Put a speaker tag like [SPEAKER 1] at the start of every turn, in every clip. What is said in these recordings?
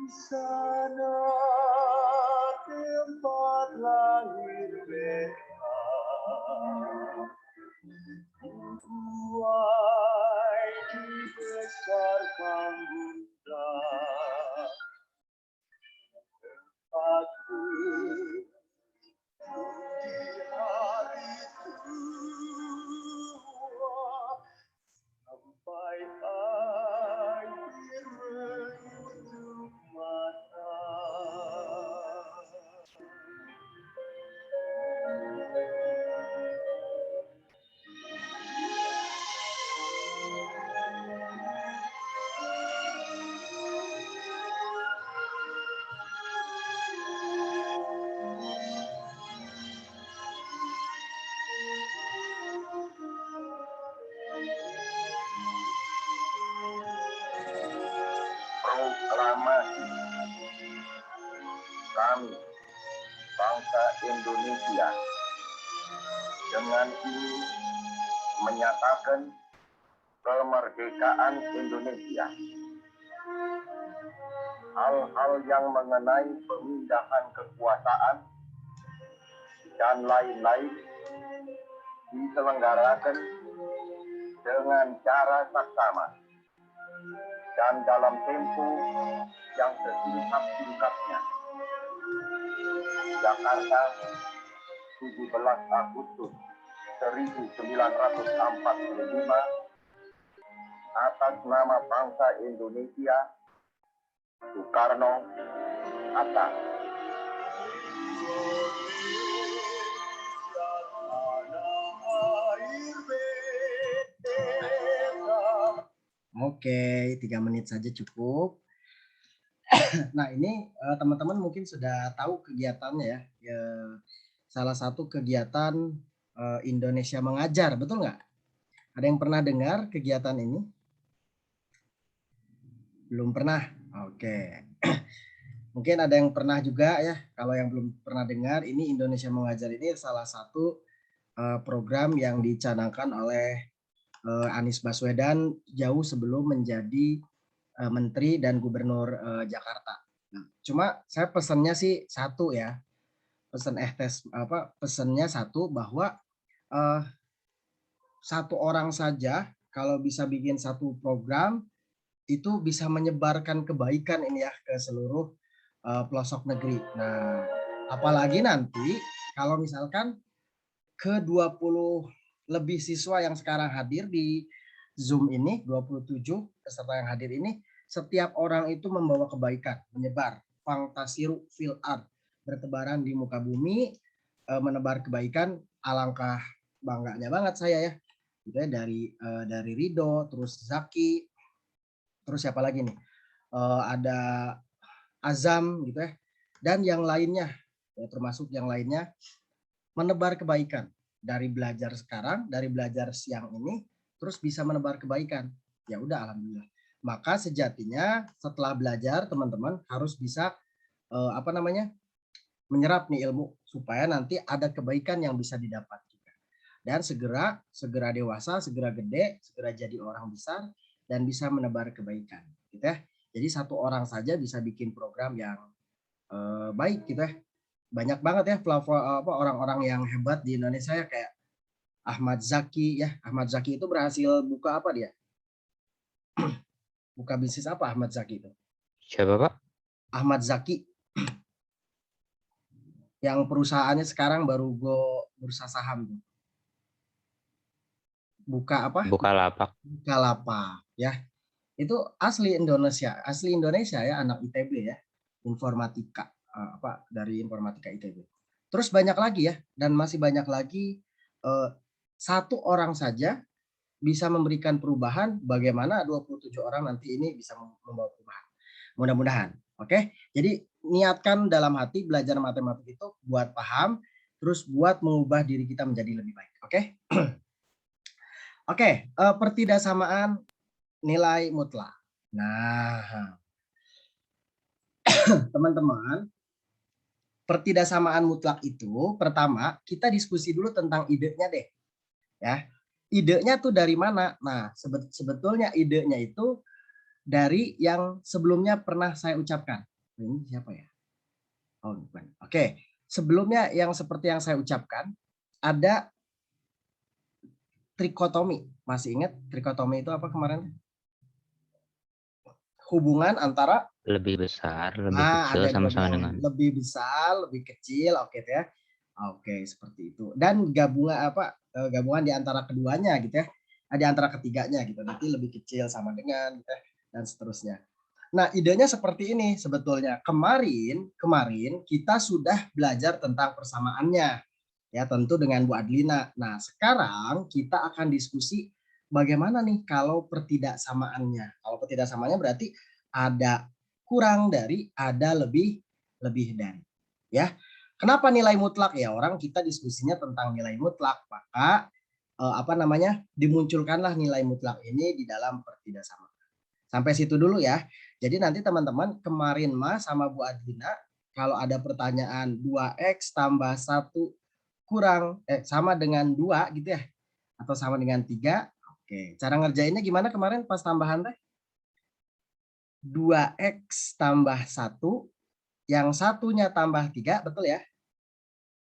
[SPEAKER 1] sana tempat lahir beta, tuai dibesarkan bunda, tempatku di hari tua, sampai akhir menutup mata. Proklamasi kami, bangsa Indonesia, dengan ini menyatakan kemerdekaan Indonesia. Hal-hal yang mengenai pemindahan kekuasaan dan lain-lain diselenggarakan dengan cara saksama dan dalam tempo yang sesingkat-singkatnya. Jakarta, 17 Agustus 1945, atas nama bangsa Indonesia, Soekarno, Hatta.
[SPEAKER 2] Oke, 3 menit saja cukup. Nah, ini teman-teman mungkin sudah tahu kegiatannya ya. Salah satu kegiatan Indonesia Mengajar, betul nggak? Ada yang pernah dengar kegiatan ini? Belum pernah? Oke. Mungkin ada yang pernah juga ya. Kalau yang belum pernah dengar, ini Indonesia Mengajar ini salah satu program yang dicanangkan oleh Anies Baswedan jauh sebelum menjadi Menteri dan Gubernur Jakarta. Nah, cuma saya pesannya sih satu ya, pesannya satu bahwa satu orang saja kalau bisa bikin satu program itu bisa menyebarkan kebaikan ini ya ke seluruh pelosok negeri. Nah, apalagi nanti kalau misalkan ke 20 lebih siswa yang sekarang hadir di Zoom ini, 27 peserta yang hadir ini, setiap orang itu membawa kebaikan, menyebar, fantasiru fil ard, bertebaran di muka bumi, menebar kebaikan. Alangkah bangganya banget saya ya, gitu ya, dari Rido, terus Zaki, terus siapa lagi nih, ada Azam gitu ya, dan yang lainnya, ya, termasuk yang lainnya, menebar kebaikan. Dari belajar sekarang, dari belajar siang ini, terus bisa menebar kebaikan. Ya udah, alhamdulillah. Maka sejatinya setelah belajar teman-teman harus bisa menyerap nih ilmu supaya nanti ada kebaikan yang bisa didapat juga. Dan segera dewasa, segera gede, segera jadi orang besar dan bisa menebar kebaikan, gitu ya. Jadi satu orang saja bisa bikin program yang baik, gitu ya. Banyak banget ya orang-orang yang hebat di Indonesia ya, kayak Ahmad Zaki ya. Ahmad Zaki itu berhasil buka apa dia? Buka bisnis apa Ahmad Zaki itu?
[SPEAKER 3] Siapa, Pak?
[SPEAKER 2] Ahmad Zaki. Yang perusahaannya sekarang baru go bursa saham. Buka apa?
[SPEAKER 3] Bukalapak.
[SPEAKER 2] Bukalapak ya. Itu asli Indonesia ya, anak ITB ya. Informatika dari informatika ITB. Terus banyak lagi ya, dan masih banyak lagi. Satu orang saja bisa memberikan perubahan, bagaimana 27 orang nanti ini bisa membawa perubahan. Mudah-mudahan. Oke. Jadi niatkan dalam hati belajar matematik itu buat paham, terus buat mengubah diri kita menjadi lebih baik. Oke. Oke, pertidaksamaan nilai mutlak. Nah, teman-teman, pertidaksamaan mutlak itu pertama kita diskusi dulu tentang idenya deh. Ya. Idenya tuh dari mana? Nah, sebetulnya idenya itu dari yang sebelumnya pernah saya ucapkan. Ini siapa ya? Oh, bukan. Oke, sebelumnya yang seperti yang saya ucapkan, ada trikotomi. Masih ingat trikotomi itu apa kemarin? Hubungan antara
[SPEAKER 3] Lebih besar, lebih kecil,
[SPEAKER 2] ada dua
[SPEAKER 3] sama-sama
[SPEAKER 2] bilangan.
[SPEAKER 3] dengan.
[SPEAKER 2] Lebih besar, lebih kecil, oke ya. Oke, seperti itu. Dan gabungan di antara keduanya gitu ya. Di antara ketiganya gitu. Nanti lebih kecil sama dengan gitu ya, dan seterusnya. Nah, idenya seperti ini sebetulnya. Kemarin kita sudah belajar tentang persamaannya. Ya, tentu dengan Bu Adlina. Nah, sekarang kita akan diskusi bagaimana nih kalau pertidaksamaannya. Kalau pertidaksamaannya berarti ada kurang dari, ada lebih dari. Ya. Kenapa nilai mutlak ya? Orang kita diskusinya tentang nilai mutlak, maka dimunculkanlah nilai mutlak ini di dalam pertidaksamaan. Sampai situ dulu ya. Jadi nanti teman-teman kemarin sama Bu Adlina kalau ada pertanyaan 2x tambah 1 kurang sama dengan 2 gitu ya. Atau sama dengan 3. Oke, cara ngerjainnya gimana kemarin pas tambahan teh? 2x tambah 1, yang satunya tambah 3, betul ya?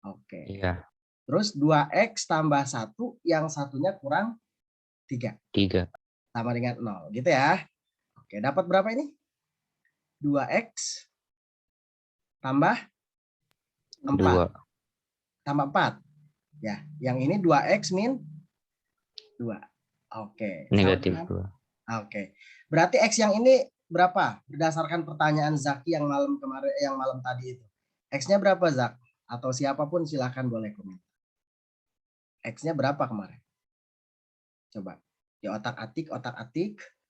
[SPEAKER 2] Oke.
[SPEAKER 3] Iya.
[SPEAKER 2] Terus 2x tambah 1, yang satunya kurang 3.
[SPEAKER 3] 3.
[SPEAKER 2] Sama dengan 0, gitu ya. Oke, dapat berapa ini? 2x tambah 4.
[SPEAKER 3] 2.
[SPEAKER 2] Tambah 4. Ya, yang ini 2x min 2. Oke.
[SPEAKER 3] Negatif 2.
[SPEAKER 2] Oke. Berarti X yang ini berapa? Berdasarkan pertanyaan Zaki yang malam tadi itu. X-nya berapa, Zak? Atau siapapun silahkan boleh komen. X-nya berapa kemarin? Coba. Di otak-atik.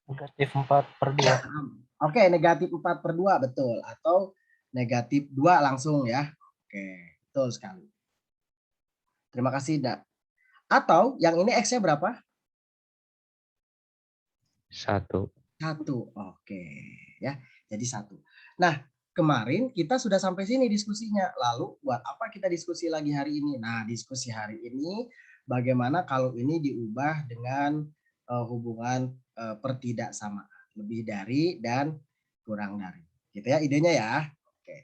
[SPEAKER 4] Negatif 4/2.
[SPEAKER 2] Oke, negatif 4/2, betul. Atau negatif 2 langsung ya. Oke, betul sekali. Terima kasih, Dak. Atau yang ini X-nya berapa?
[SPEAKER 3] 1.
[SPEAKER 2] Oke, ya. Jadi 1. Nah, kemarin kita sudah sampai sini diskusinya. Lalu buat apa kita diskusi lagi hari ini? Nah, diskusi hari ini bagaimana kalau ini diubah dengan hubungan pertidaksamaan. Lebih dari dan kurang dari. Gitu ya idenya ya. Oke.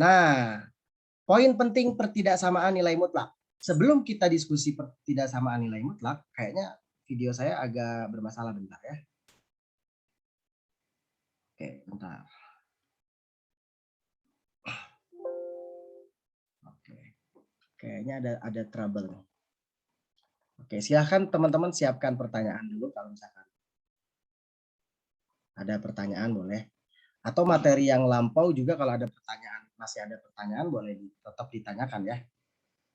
[SPEAKER 2] Nah, poin penting pertidaksamaan nilai mutlak. Sebelum kita diskusi pertidaksamaan nilai mutlak, kayaknya video saya agak bermasalah bentar ya. Oke, bentar. Oke. Kayaknya ada trouble nih. Oke, silahkan teman-teman siapkan pertanyaan dulu kalau misalkan ada pertanyaan boleh. Atau materi yang lampau juga kalau ada pertanyaan, masih ada pertanyaan boleh tetap ditanyakan ya.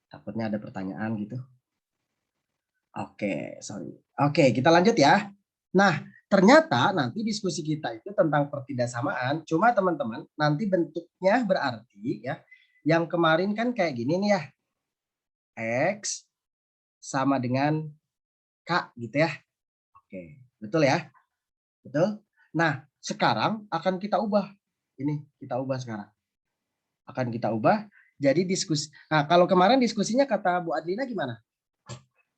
[SPEAKER 2] Takutnya ada pertanyaan gitu. Oke, sorry. Oke, kita lanjut ya. Nah, ternyata nanti diskusi kita itu tentang pertidaksamaan. Cuma teman-teman, nanti bentuknya berarti ya. Yang kemarin kan kayak gini nih ya. X sama dengan K gitu ya. Oke, betul ya? Betul? Nah, sekarang akan kita ubah. Ini kita ubah sekarang. Akan kita ubah jadi diskusi. Nah, kalau kemarin diskusinya kata Bu Adlina gimana?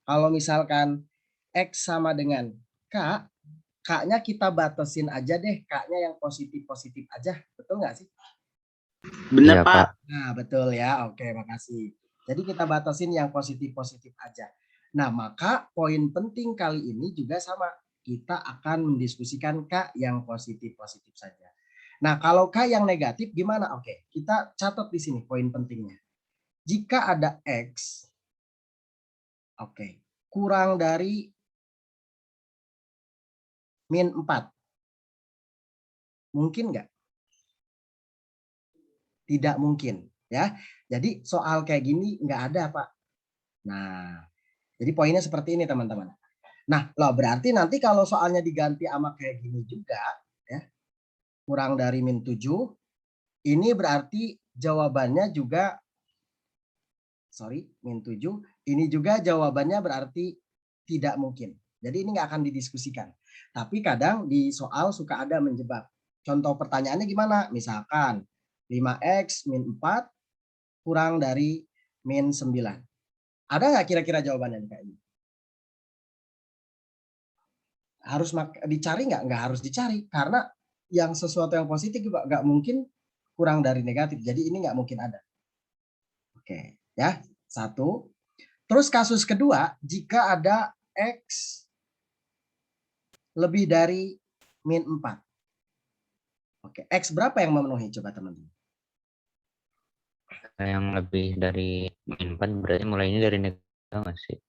[SPEAKER 2] Kalau misalkan X sama dengan K, K-nya kita batasin aja deh, K-nya yang positif-positif aja. Betul nggak sih?
[SPEAKER 3] Iya,
[SPEAKER 4] Benar, Pak.
[SPEAKER 3] Pak.
[SPEAKER 2] Nah, betul ya. Oke, makasih. Jadi kita batasin yang positif-positif aja. Nah, maka poin penting kali ini juga sama. Kita akan mendiskusikan K yang positif-positif saja. Nah, kalau K yang negatif gimana? Oke, kita catat di sini poin pentingnya. Jika ada X, oke, kurang dari min 4. Mungkin nggak? Tidak mungkin. Ya. Jadi soal kayak gini nggak ada, Pak. Nah, jadi poinnya seperti ini, teman-teman. Nah, loh berarti nanti kalau soalnya diganti sama kayak gini juga, ya, kurang dari min 7, ini berarti jawabannya juga, min 7, ini juga jawabannya berarti tidak mungkin. Jadi ini nggak akan didiskusikan. Tapi kadang di soal suka ada menjebak. Contoh pertanyaannya gimana? Misalkan 5x min 4 kurang dari min 9. Ada nggak kira-kira jawabannya kayak ini? Harus dicari nggak? Nggak harus dicari. Karena yang sesuatu yang positif juga nggak mungkin kurang dari negatif. Jadi ini nggak mungkin ada. Oke, ya. Satu. Terus kasus kedua, jika ada X lebih dari min 4. Oke, X berapa yang memenuhi? Coba teman-teman.
[SPEAKER 3] Yang lebih dari -4 berarti mulainya dari negatif nggak sih?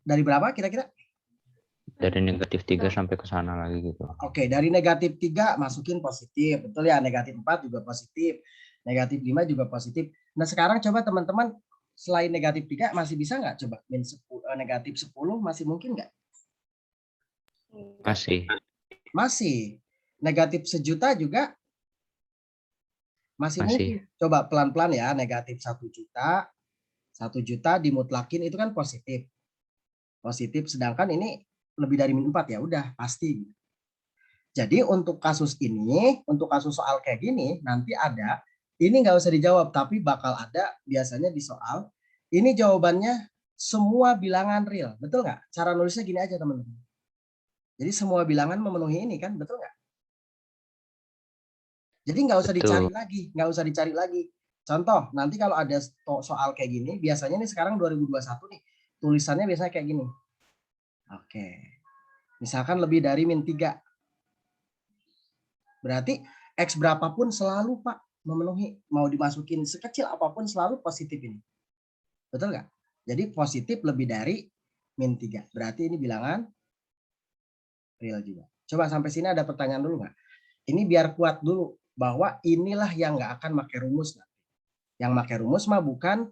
[SPEAKER 2] Dari berapa kira-kira?
[SPEAKER 3] Dari negatif 3 sampai ke sana lagi gitu.
[SPEAKER 2] Oke, dari negatif 3 masukin positif. Betul ya, negatif 4 juga positif. Negatif 5 juga positif. Nah sekarang coba teman-teman, selain negatif 3 masih bisa nggak coba min 10, negatif 10 masih mungkin nggak?
[SPEAKER 3] Masih.
[SPEAKER 2] Masih. Negatif 1 juta juga masih
[SPEAKER 3] Masih.
[SPEAKER 2] mungkin. Coba pelan-pelan ya, negatif 1 juta. 1 juta dimutlakin itu kan positif. Positif, sedangkan ini lebih dari min 4 ya udah pasti. Jadi untuk kasus ini, untuk kasus soal kayak gini, nanti ada, ini nggak usah dijawab, tapi bakal ada biasanya di soal, ini jawabannya semua bilangan real. Betul nggak? Cara nulisnya gini aja teman-teman. Jadi semua bilangan memenuhi ini kan, betul nggak? Jadi nggak usah dicari lagi, nggak usah dicari lagi. Contoh, nanti kalau ada soal kayak gini, biasanya nih sekarang 2021 nih, tulisannya biasanya kayak gini. Oke. Misalkan lebih dari min 3. Berarti X berapapun selalu Pak memenuhi, mau dimasukin sekecil apapun selalu positif ini. Betul nggak? Jadi positif lebih dari min 3. Berarti ini bilangan real juga. Coba sampai sini ada pertanyaan dulu nggak? Ini biar kuat dulu bahwa inilah yang nggak akan pakai rumus nanti. Yang pakai rumus mah bukan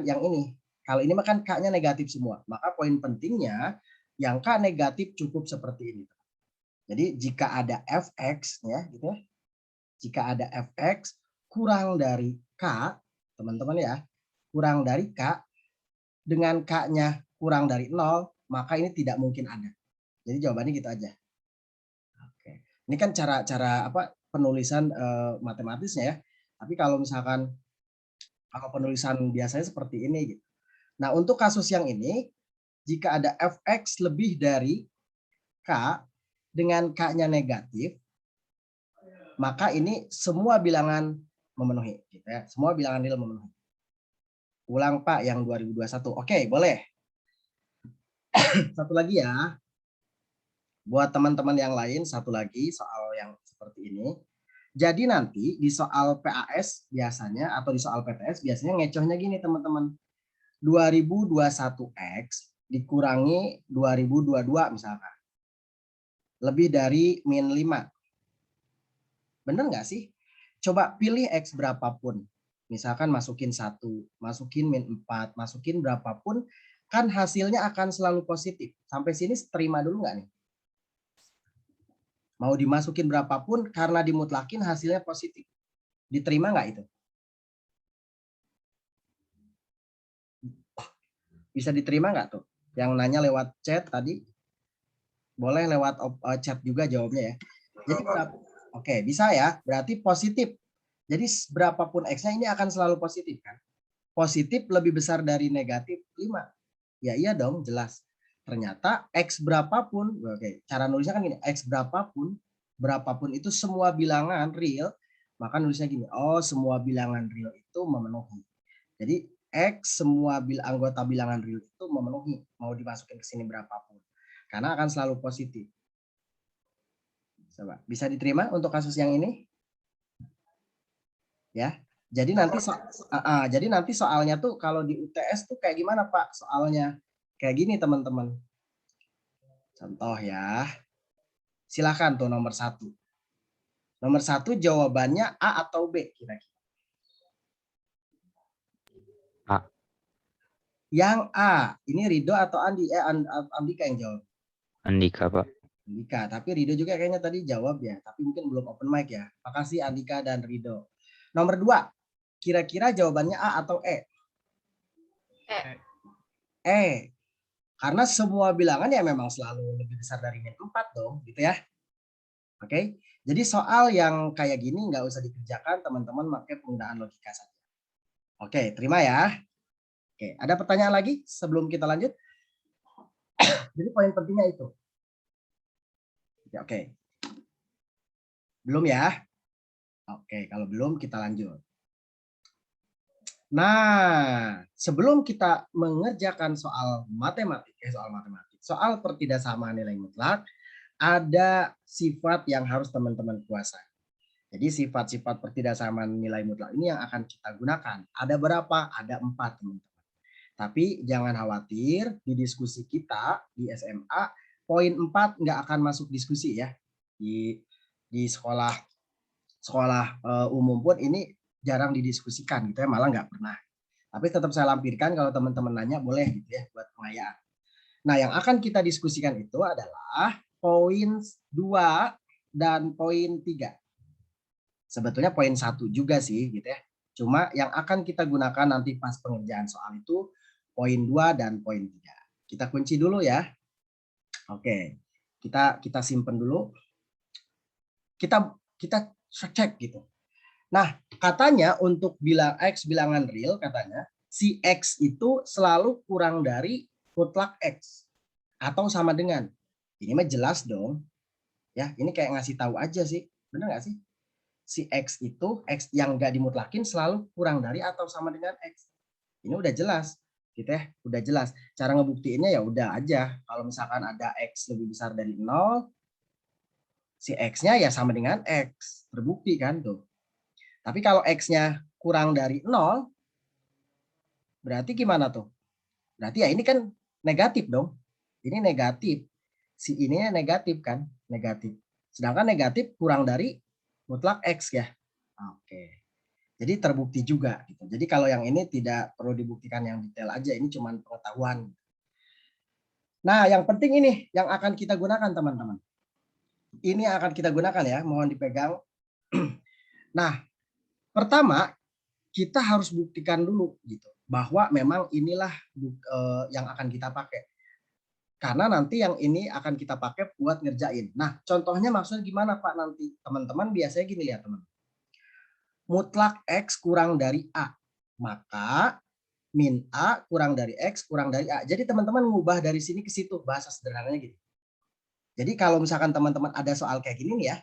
[SPEAKER 2] yang ini. Kalau ini mah kan K-nya negatif semua. Maka poin pentingnya yang K negatif cukup seperti ini. Jadi jika ada fx ya gitu ya. Jika ada fx kurang dari K, teman-teman ya, kurang dari K dengan K-nya kurang dari 0, maka ini tidak mungkin ada. Jadi jawabannya gitu aja. Oke. Ini kan cara apa penulisan matematisnya ya. Tapi kalau misalkan kalau penulisan biasanya seperti ini gitu. Nah, untuk kasus yang ini jika ada fx lebih dari K dengan K-nya negatif, maka ini semua bilangan memenuhi gitu ya. Semua bilangan real memenuhi. Ulang Pak yang 2021. Oke, boleh. Satu lagi ya. Buat teman-teman yang lain, satu lagi soal yang seperti ini. Jadi nanti di soal PAS biasanya atau di soal PTS biasanya ngecohnya gini teman-teman. 2021X dikurangi 2022 misalkan. Lebih dari min 5. Bener nggak sih? Coba pilih X berapapun. Misalkan masukin 1, masukin min 4, masukin berapapun. Kan hasilnya akan selalu positif. Sampai sini terima dulu nggak nih? Mau dimasukin berapapun karena dimutlakin hasilnya positif. Diterima nggak itu? Bisa diterima nggak tuh? Yang nanya lewat chat tadi. Boleh lewat chat juga jawabnya ya. Jadi oke, bisa ya. Berarti positif. Jadi berapapun X-nya ini akan selalu positif kan? Positif lebih besar dari negatif 5. Ya iya dong, jelas. Ternyata X berapapun, oke, cara nulisnya kan gini, X berapapun itu semua bilangan real, maka nulisnya gini, oh semua bilangan real itu memenuhi. Jadi X semua anggota bilangan real itu memenuhi, mau dimasukin ke sini berapapun. Karena akan selalu positif. Coba, bisa diterima untuk kasus yang ini? Ya. Jadi nanti soalnya tuh kalau di UTS tuh kayak gimana Pak? Soalnya kayak gini teman-teman. Contoh ya. Silakan tuh nomor 1. Nomor 1 jawabannya A atau B kira-kira?
[SPEAKER 3] A.
[SPEAKER 2] Yang A. Ini Rido atau Andi? Andika yang jawab.
[SPEAKER 3] Andika Pak.
[SPEAKER 2] Andika. Tapi Rido juga kayaknya tadi jawab ya. Tapi mungkin belum open mic ya. Makasih Andika dan Rido. Nomor 2. Kira-kira jawabannya A atau E? E. Karena semua bilangan ya memang selalu lebih besar dari min 4 dong. Gitu ya. Oke. Jadi soal yang kayak gini nggak usah dikerjakan. Teman-teman pakai penggunaan logika saja. Oke. Terima ya. Oke. Ada pertanyaan lagi sebelum kita lanjut? Jadi poin pentingnya itu. Oke. Belum ya? Oke, kalau belum kita lanjut. Nah, sebelum kita mengerjakan soal matematik, soal pertidaksamaan nilai mutlak, ada sifat yang harus teman-teman kuasai. Jadi sifat-sifat pertidaksamaan nilai mutlak ini yang akan kita gunakan. Ada berapa? Ada 4, teman-teman. Tapi jangan khawatir, di diskusi kita di SMA, poin 4 nggak akan masuk diskusi ya. Di sekolah umum pun ini jarang didiskusikan gitu ya, malah nggak pernah. Tapi tetap saya lampirkan kalau teman-teman nanya boleh gitu ya buat pengayaan. Nah, yang akan kita diskusikan itu adalah poin 2 dan poin 3. Sebetulnya poin 1 juga sih gitu ya. Cuma yang akan kita gunakan nanti pas pengerjaan soal itu poin 2 dan poin 3. Kita kunci dulu ya. Oke. Kita simpen dulu. Kita cek gitu. Nah, katanya untuk X bilangan real, katanya si X itu selalu kurang dari mutlak X atau sama dengan. Ini mah jelas dong. Ya, ini kayak ngasih tahu aja sih. Benar nggak sih? Si X itu, X yang nggak dimutlakin selalu kurang dari atau sama dengan X. Ini udah jelas. Gitu ya, udah jelas. Cara ngebuktiinnya ya udah aja. Kalau misalkan ada X lebih besar dari 0, si X-nya ya sama dengan X. Terbukti kan tuh. Tapi kalau X-nya kurang dari 0, berarti gimana tuh? Berarti ya ini kan negatif dong. Ini negatif. Si ininya negatif kan? Negatif. Sedangkan negatif kurang dari mutlak X ya. Oke. Jadi terbukti juga. Gitu. Jadi kalau yang ini tidak perlu dibuktikan yang detail aja. Ini cuma pengetahuan. Nah, yang penting ini yang akan kita gunakan teman-teman. Ini akan kita gunakan ya. Mohon dipegang. Nah, pertama, kita harus buktikan dulu gitu bahwa memang inilah yang akan kita pakai. Karena nanti yang ini akan kita pakai buat ngerjain. Nah, contohnya maksudnya gimana Pak nanti? Teman-teman biasanya gini lihat teman. Mutlak X kurang dari A. Maka min A kurang dari X kurang dari A. Jadi teman-teman ngubah dari sini ke situ. Bahasa sederhananya gitu. Jadi kalau misalkan teman-teman ada soal kayak gini nih ya.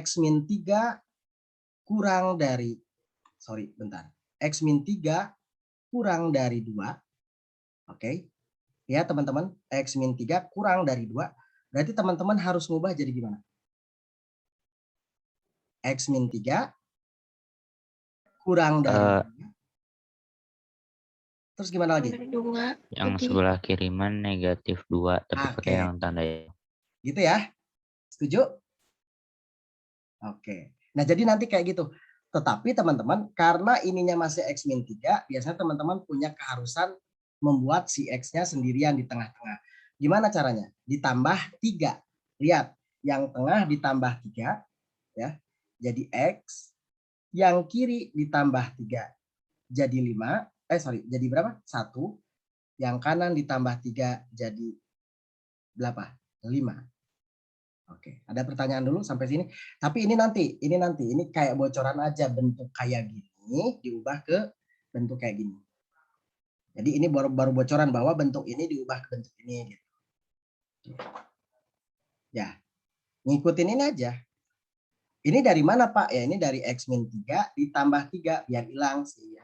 [SPEAKER 2] X min 3 kurang dari X min 3 kurang dari 2. Oke. Ya, teman-teman, X min 3 kurang dari 2. Berarti teman-teman harus ngubah jadi gimana? X min 3 kurang dari 2. Terus gimana lagi?
[SPEAKER 3] Yang sebelah kiriman negatif 2, tapi pakai yang tanda ya.
[SPEAKER 2] Gitu ya? Setuju? Oke. Nah, jadi nanti kayak gitu. Tetapi teman-teman, karena ininya masih X min 3, biasanya teman-teman punya keharusan membuat si X-nya sendirian di tengah-tengah. Gimana caranya? Ditambah 3. Lihat, yang tengah ditambah 3, ya, jadi X. Yang kiri ditambah 3, jadi 5. Jadi berapa? 1. Yang kanan ditambah 3, jadi berapa? 5. Oke, ada pertanyaan dulu sampai sini. Tapi ini kayak bocoran aja, bentuk kayak gini diubah ke bentuk kayak gini. Jadi ini baru bocoran bahwa bentuk ini diubah ke bentuk ini. Gitu. Ya, ngikutin ini aja. Ini dari mana Pak? Ya ini dari X min 3 ditambah 3 biar hilang si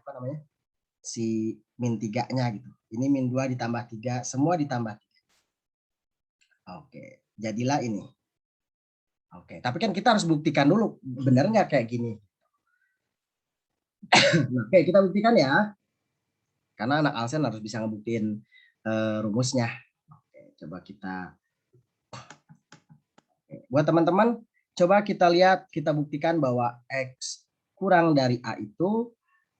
[SPEAKER 2] min 3-nya gitu. Ini min 2 ditambah 3, semua ditambah 3. Oke, jadilah ini. Oke, tapi kan kita harus buktikan dulu benar nggak kayak gini. Oke, kita buktikan ya. Karena anak Alsen harus bisa ngebuktiin rumusnya. Oke, coba kita. Oke, buat teman-teman, coba kita lihat, kita buktikan bahwa X kurang dari A itu,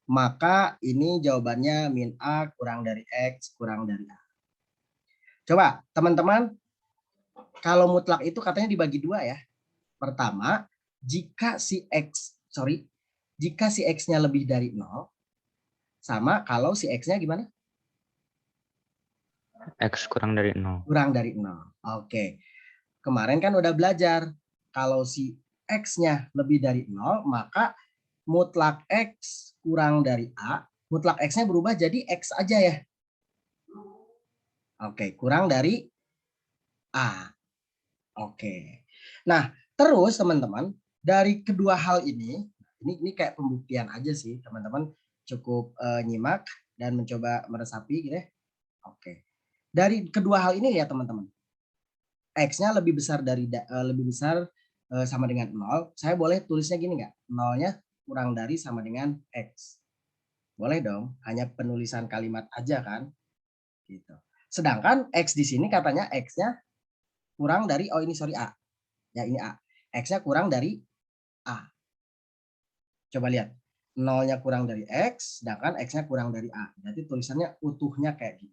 [SPEAKER 2] maka ini jawabannya min A kurang dari X kurang dari A. Coba teman-teman, kalau mutlak itu katanya dibagi 2 ya. Pertama, jika si X-nya lebih dari 0, sama kalau si X-nya gimana?
[SPEAKER 3] X kurang dari 0.
[SPEAKER 2] Kurang dari 0. Oke. Kemarin kan udah belajar. Kalau si X-nya lebih dari 0, maka mutlak X kurang dari A. Mutlak X-nya berubah jadi X aja ya. Oke, kurang dari A. Oke. Nah, terus teman-teman, dari kedua hal ini kayak pembuktian aja sih, teman-teman cukup nyimak dan mencoba meresapi gitu ya. Oke. Dari kedua hal ini lihat teman-teman. X-nya lebih besar sama dengan 0. Saya boleh tulisnya gini nggak? 0-nya kurang dari sama dengan X. Boleh dong, hanya penulisan kalimat aja kan? Gitu. Sedangkan X di sini katanya X-nya kurang dari, A. Ya ini A. X-nya kurang dari A. Coba lihat. 0-nya kurang dari X, sedangkan X-nya kurang dari A. Berarti tulisannya utuhnya kayak gini.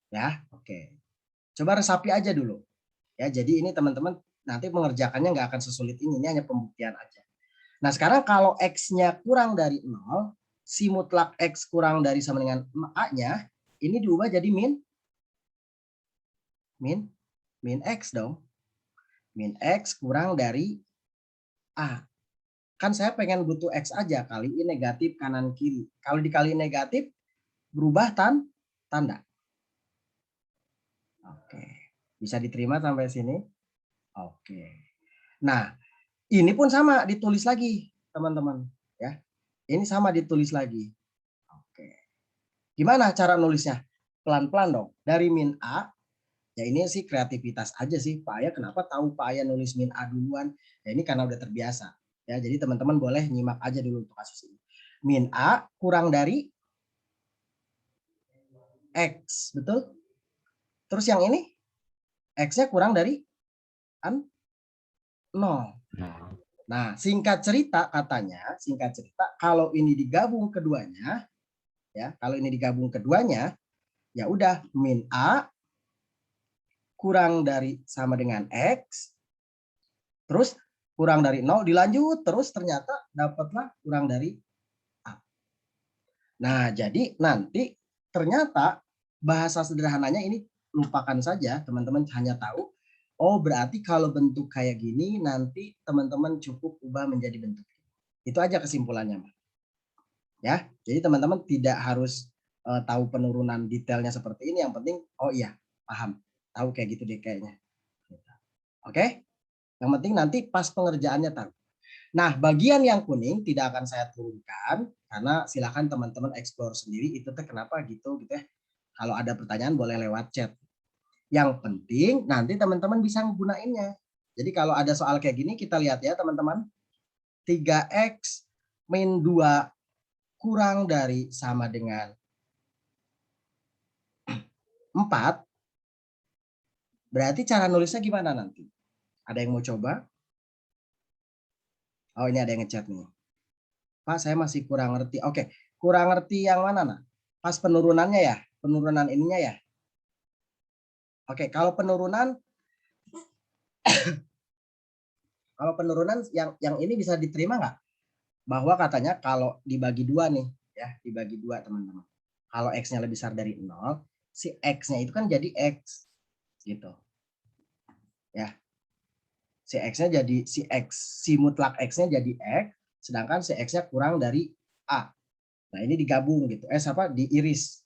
[SPEAKER 2] Ya, oke. Coba resapi aja dulu. Ya, jadi ini teman-teman nanti mengerjakannya nggak akan sesulit ini hanya pembuktian aja. Nah, sekarang kalau X-nya kurang dari 0, si mutlak X kurang dari sama dengan A-nya, ini diubah jadi min X dong. Min X kurang dari A. Kan saya pengen butuh X aja, kaliin negatif kanan kiri. Kalau dikali negatif, berubah tanda. Oke. Bisa diterima sampai sini? Oke. Nah, ini pun sama ditulis lagi, teman-teman. Ya, ini sama ditulis lagi. Oke. Gimana cara nulisnya? Pelan-pelan dong. Dari min A, ya ini sih kreativitas aja sih. Pak Ayah kenapa tahu Pak Ayah nulis min A duluan? Ya ini karena udah terbiasa. Ya, jadi teman-teman boleh nyimak aja dulu untuk kasus ini. Min A kurang dari X, betul? Terus yang ini X-nya kurang dari 0. Nah, singkat cerita kalau ini digabung keduanya, ya udah min A kurang dari sama dengan X, terus kurang dari 0, dilanjut terus ternyata dapatlah kurang dari A. Nah, jadi nanti ternyata bahasa sederhananya ini lupakan saja, teman-teman hanya tahu, oh berarti kalau bentuk kayak gini nanti teman-teman cukup ubah menjadi bentuk ini. Itu aja kesimpulannya, Mas. Ya, jadi teman-teman tidak harus tahu penurunan detailnya seperti ini, yang penting oh iya, paham. Tahu kayak gitu deh kayaknya. Oke? Yang penting nanti pas pengerjaannya tahu. Nah, bagian yang kuning tidak akan saya turunkan karena silakan teman-teman explore sendiri itu teh kenapa gitu ya. Kalau ada pertanyaan boleh lewat chat. Yang penting nanti teman-teman bisa menggunainnya. Jadi kalau ada soal kayak gini kita lihat ya teman-teman. 3x min 2 kurang dari sama dengan 4. Berarti cara nulisnya gimana nanti? Ada yang mau coba? Oh, ini ada yang ngechat nih. Pak, saya masih kurang ngerti. Oke, kurang ngerti yang mana, Nak? Pas penurunannya ya? Penurunan ininya ya? Oke, kalau penurunan yang ini bisa diterima nggak? Bahwa katanya kalau dibagi 2 nih, ya, dibagi 2 teman-teman. Kalau X-nya lebih besar dari 0, si X-nya itu kan jadi X. Gitu. Ya. Si mutlak X-nya jadi X, sedangkan si X-nya kurang dari A. Nah, ini digabung gitu. Diiris.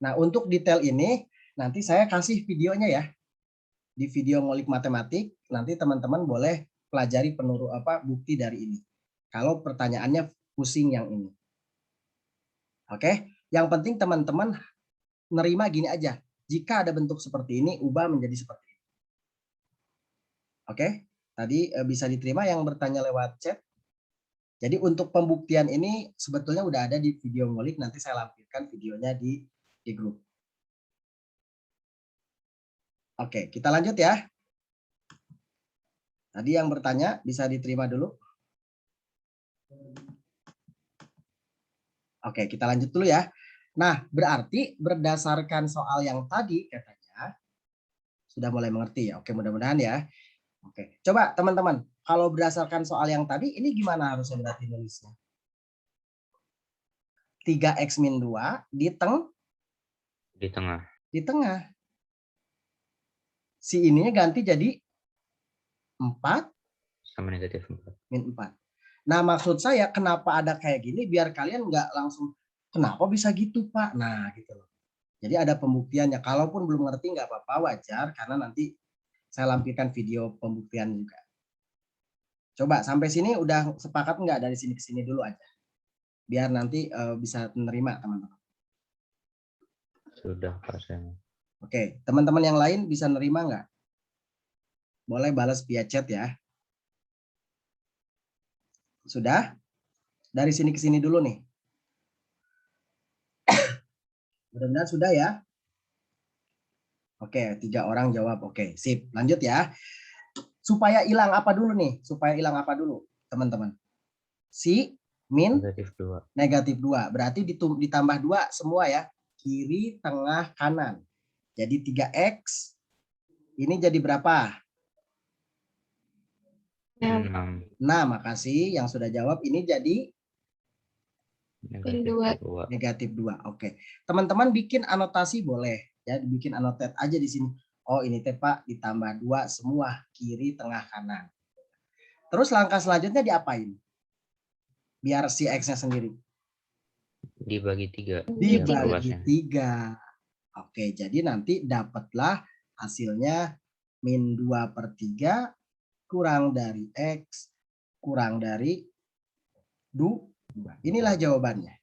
[SPEAKER 2] Nah, untuk detail ini nanti saya kasih videonya ya. Di video ngulik matematik, nanti teman-teman boleh pelajari bukti dari ini. Kalau pertanyaannya pusing yang ini. Oke, yang penting teman-teman nerima gini aja. Jika ada bentuk seperti ini, ubah menjadi seperti ini. Oke, tadi bisa diterima yang bertanya lewat chat. Jadi untuk pembuktian ini sebetulnya udah ada di video ngulik, nanti saya lampirkan videonya di grup. Oke, kita lanjut ya. Tadi yang bertanya bisa diterima dulu. Oke, kita lanjut dulu ya. Nah, berarti berdasarkan soal yang tadi katanya sudah mulai mengerti ya. Oke, mudah-mudahan ya. Oke, coba teman-teman, kalau berdasarkan soal yang tadi ini gimana harusnya berarti nulisnya? 3x min 2 di tengah. Di tengah. Si ininya ganti jadi 4
[SPEAKER 3] Sama negatif 4.
[SPEAKER 2] min 4. Nah, maksud saya kenapa ada kayak gini biar kalian nggak langsung kenapa bisa gitu, Pak? Nah, gitu loh. Jadi ada pembuktiannya. Kalaupun belum ngerti nggak apa-apa, wajar karena nanti saya lampirkan video pembuktian juga. Coba sampai sini udah sepakat nggak dari sini ke sini dulu aja. Biar nanti bisa menerima teman-teman.
[SPEAKER 3] Sudah Pak saya.
[SPEAKER 2] Oke, teman-teman yang lain bisa nerima nggak? Boleh balas via chat ya. Sudah? Dari sini ke sini dulu nih. Mudah-mudahan sudah ya. Oke, 3 orang jawab. Oke, sip. Lanjut ya. Supaya hilang apa dulu nih? Supaya hilang apa dulu, teman-teman? Si min
[SPEAKER 3] Negatif 2.
[SPEAKER 2] negatif 2. Berarti ditambah 2 semua ya. Kiri, tengah, kanan. Jadi 3X. Ini jadi berapa?
[SPEAKER 3] 6.
[SPEAKER 2] Nah, makasih yang sudah jawab. Ini jadi
[SPEAKER 3] Negatif 2.
[SPEAKER 2] negatif 2. Oke. Teman-teman bikin anotasi boleh. Ya, bikin anotet aja di sini. Oh, ini teh Pak ditambah 2 semua. Kiri, tengah, kanan. Terus langkah selanjutnya diapain? Biar si X-nya sendiri.
[SPEAKER 3] Dibagi 3.
[SPEAKER 2] Dibagi 3. Oke, jadi nanti dapatlah hasilnya min 2/3 kurang dari X kurang dari 2. Inilah jawabannya.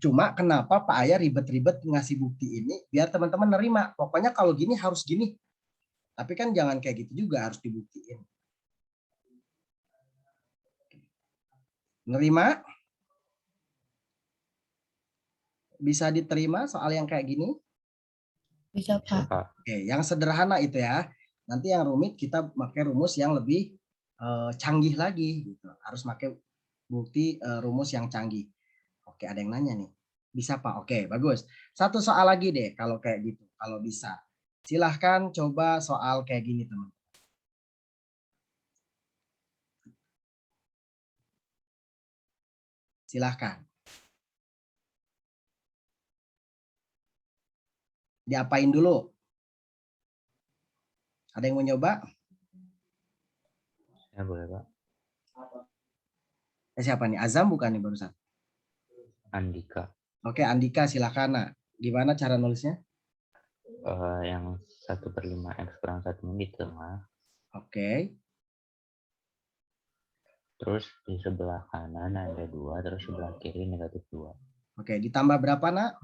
[SPEAKER 2] Cuma kenapa Pak Ayah ribet-ribet ngasih bukti ini biar teman-teman nerima. Pokoknya kalau gini harus gini. Tapi kan jangan kayak gitu juga, harus dibuktiin. Nerima? Bisa diterima soal yang kayak gini?
[SPEAKER 5] Bisa, Pak.
[SPEAKER 2] Oke, yang sederhana itu ya. Nanti yang rumit kita pakai rumus yang lebih canggih lagi gitu. Harus pakai bukti rumus yang canggih. Oke, ada yang nanya nih. Bisa Pak? Oke, bagus. Satu soal lagi deh kalau kayak gitu. Kalau bisa. Silahkan coba soal kayak gini teman. Silahkan. Diapain dulu? Ada yang mau nyoba?
[SPEAKER 3] Ya boleh Pak.
[SPEAKER 2] Siapa nih? Azam bukan nih barusan?
[SPEAKER 3] Andika.
[SPEAKER 2] Oke, Andika silakan. Nah, gimana cara nulisnya?
[SPEAKER 3] Yang 1/5 X kurang 1 di tengah.
[SPEAKER 2] Oke.
[SPEAKER 3] Terus di sebelah kanan ada 2, terus sebelah kiri negatif 2.
[SPEAKER 2] Oke, ditambah berapa nak?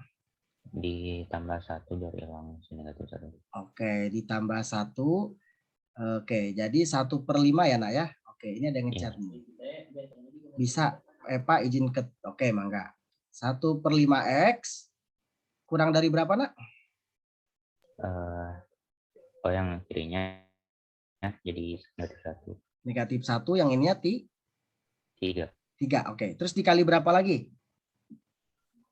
[SPEAKER 3] Ditambah 1 dari hilang si negatif 1.
[SPEAKER 2] Oke, ditambah 1. Oke, jadi 1/5 ya nak ya. Oke, ini ada yang ngechat nih. Bisa, Pak izin ke. Oke, mangga. 1/5 X kurang dari berapa nak?
[SPEAKER 3] Yang kirinya jadi negatif 1.
[SPEAKER 2] Negatif 1, yang ininya
[SPEAKER 3] 3.
[SPEAKER 2] 3. Oke, terus dikali berapa lagi?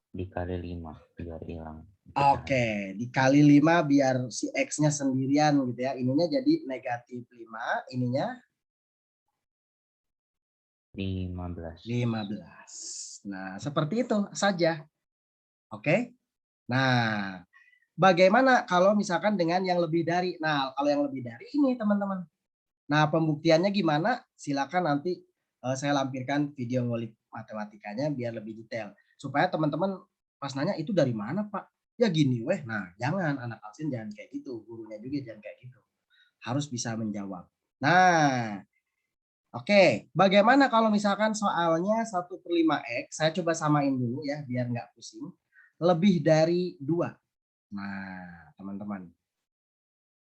[SPEAKER 3] Dikali 5 biar hilang.
[SPEAKER 2] Oke, dikali 5 biar si X-nya sendirian gitu ya. Ininya jadi negatif 5, ininya
[SPEAKER 3] 15.
[SPEAKER 2] Nah, seperti itu saja. Oke. Nah, bagaimana kalau misalkan dengan yang lebih dari? Nah, kalau yang lebih dari ini teman-teman. Nah, pembuktiannya gimana? Silakan nanti saya lampirkan video ngulik matematikanya biar lebih detail. Supaya teman-teman pas nanya itu dari mana Pak? Ya gini weh. Nah, jangan anak absen jangan kayak gitu. Gurunya juga jangan kayak gitu. Harus bisa menjawab. Nah, oke. Bagaimana kalau misalkan soalnya 1/5 X, saya coba samain dulu ya biar nggak pusing. Lebih dari 2. Nah, teman-teman.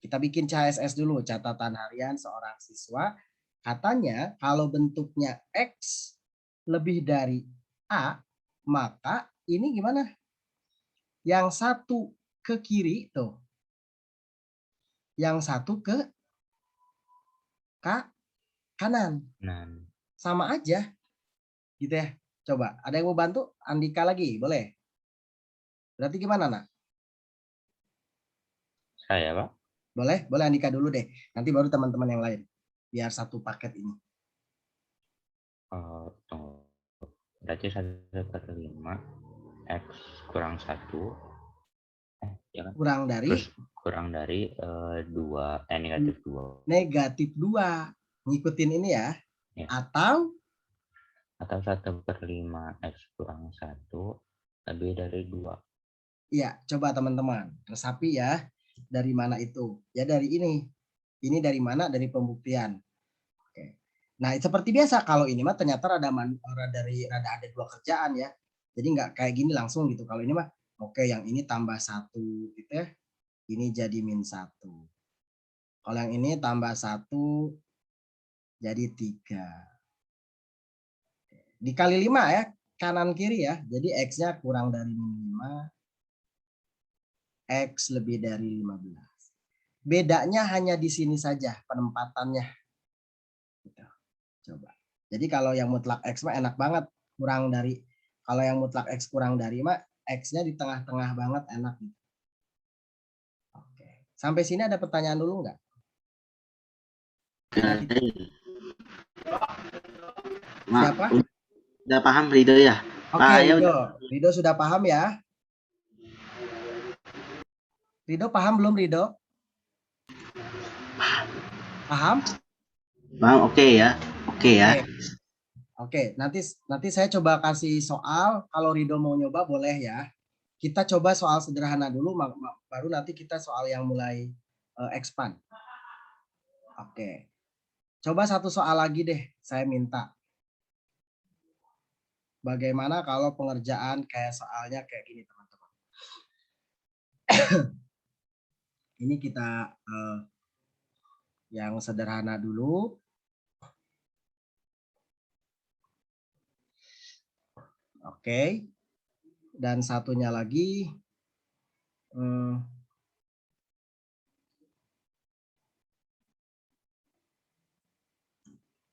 [SPEAKER 2] Kita bikin CHSS dulu, catatan harian seorang siswa. Katanya kalau bentuknya X lebih dari A, maka ini gimana? Yang satu ke kiri tuh. Yang satu ke kanan. Sama aja. Gitu ya. Coba, ada yang mau bantu? Andika lagi, boleh? Berarti gimana, nak?
[SPEAKER 3] Saya, Pak.
[SPEAKER 2] Boleh Andika dulu deh. Nanti baru teman-teman yang lain. Biar satu paket ini.
[SPEAKER 3] Tunggu. Berarti 1/5 X kurang 1. Ya kan? Kurang dari 2. Negatif 2.
[SPEAKER 2] Negatif 2. Ngikutin ini ya. Atau
[SPEAKER 3] 1/5 X kurang 1 lebih dari 2.
[SPEAKER 2] Iya, coba teman-teman. Resapi ya. Dari mana itu? Ya dari ini. Ini dari mana? Dari pembuktian. Oke. Nah, seperti biasa kalau ini mah ternyata rada ada dua kerjaan ya. Jadi nggak kayak gini langsung gitu. Kalau ini mah oke, yang ini tambah 1 gitu ya. Ini jadi -1. Kalau yang ini tambah 1 jadi 3. Dikali 5 ya, kanan kiri ya. Jadi X-nya kurang dari -5, X lebih dari 15. Bedanya hanya di sini saja penempatannya. Gitu. Coba. Jadi kalau yang mutlak X mah enak banget. Kurang dari, kalau yang mutlak X kurang dari mah X-nya di tengah-tengah banget, enak gitu. Oke. Sampai sini ada pertanyaan dulu nggak? Siapa?
[SPEAKER 4] Udah paham Rido ya?
[SPEAKER 2] Oke, Rido. Rido sudah paham ya? Rido paham belum, Rido? Paham?
[SPEAKER 4] Paham, oke ya. Oke ya.
[SPEAKER 2] Oke, nanti saya coba kasih soal. Kalau Rido mau nyoba boleh ya. Kita coba soal sederhana dulu, baru nanti kita soal yang mulai expand. Oke. Coba satu soal lagi deh, saya minta. Bagaimana kalau pengerjaan kayak soalnya kayak gini, teman-teman. Ini kita yang sederhana dulu. Oke. Dan satunya lagi.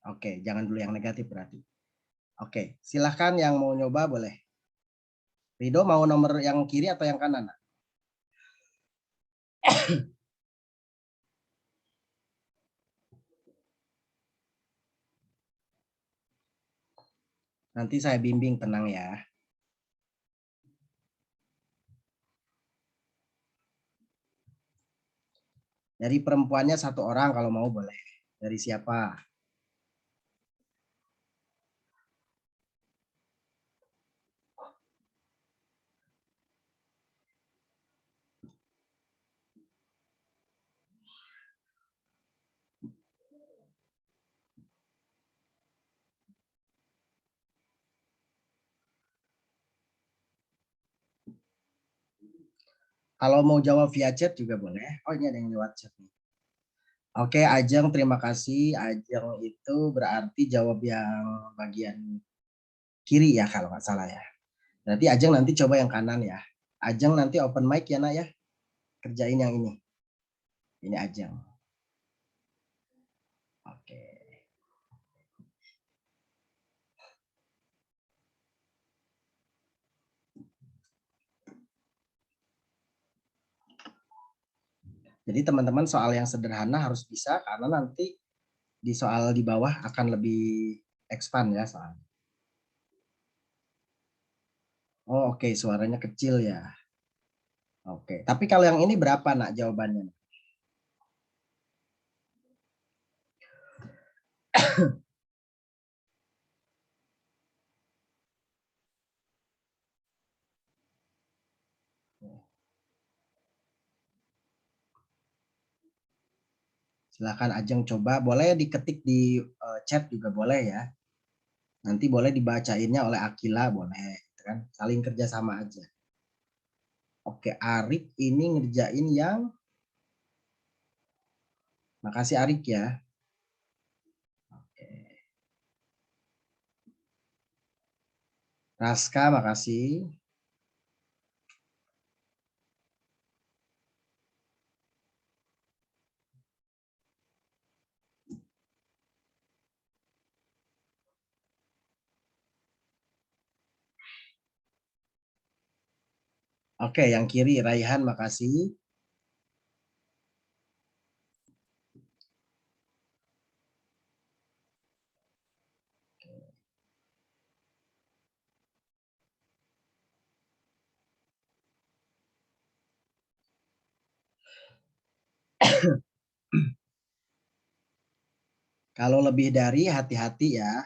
[SPEAKER 2] Oke, jangan dulu yang negatif berarti. Oke, silahkan yang mau nyoba boleh. Rido mau nomor yang kiri atau yang kanan? Nanti saya bimbing, tenang ya. Dari perempuannya 1 orang kalau mau boleh. Dari siapa? Kalau mau jawab via chat juga boleh. Oh, ini ada yang lewat chat nih. Oke, Ajeng, terima kasih. Ajeng itu berarti jawab yang bagian kiri ya kalau nggak salah ya. Berarti Ajeng nanti coba yang kanan ya. Ajeng nanti open mic ya, Nak ya. Kerjain yang ini. Ini Ajeng. Oke. Jadi teman-teman soal yang sederhana harus bisa karena nanti di soal di bawah akan lebih expand ya soal. Oh, oke, suaranya kecil ya. Oke, tapi kalau yang ini berapa, Nak, jawabannya? Silakan Ajeng coba, boleh diketik di chat juga boleh ya. Nanti boleh dibacainnya oleh Akila, boleh, gitu kan? Saling kerjasama aja. Oke, Arik ini ngerjain yang, makasih Arik ya. Oke. Raska, makasih. Oke, yang kiri Raihan, makasih. Kalau lebih dari hati-hati ya.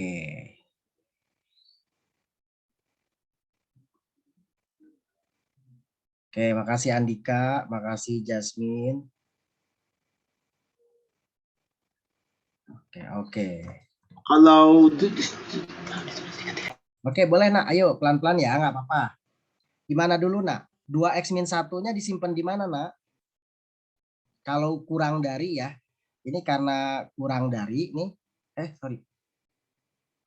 [SPEAKER 2] Oke. Oke, makasih Andika, makasih Jasmine. Oke.
[SPEAKER 4] Kalau
[SPEAKER 2] Oke, boleh nak. Ayo pelan-pelan ya, nggak apa-apa. Gimana dulu nak? 2x-1-nya disimpan di mana nak? Kalau kurang dari ya, ini karena kurang dari nih. Sorry.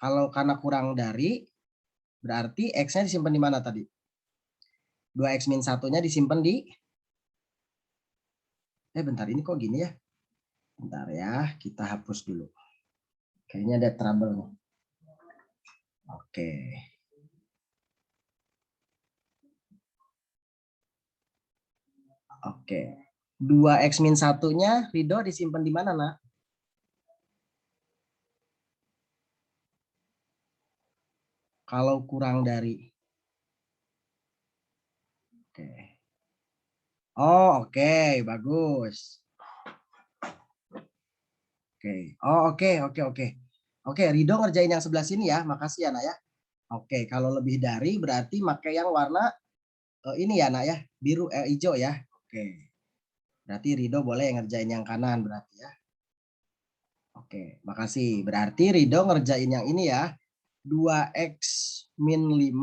[SPEAKER 2] Kalau karena kurang dari, berarti X-nya disimpan di mana tadi? 2x-1-nya disimpan di... bentar, ini kok gini ya? Bentar ya, kita hapus dulu. Kayaknya ada trouble nih. Oke. Oke. 2x-1-nya, Ridho disimpan di mana nak? Kalau kurang dari... Oke. Oh, oke, bagus. Oke. Oh, oke. Oke, Ridho ngerjain yang sebelah sini ya. Makasih ya, Nak ya. Oke, kalau lebih dari berarti pakai yang warna ini ya, Nak ya. Biru hijau ya. Oke. Berarti Ridho boleh ngerjain yang kanan berarti ya. Oke, makasih. Berarti Ridho ngerjain yang ini ya. 2x min 5,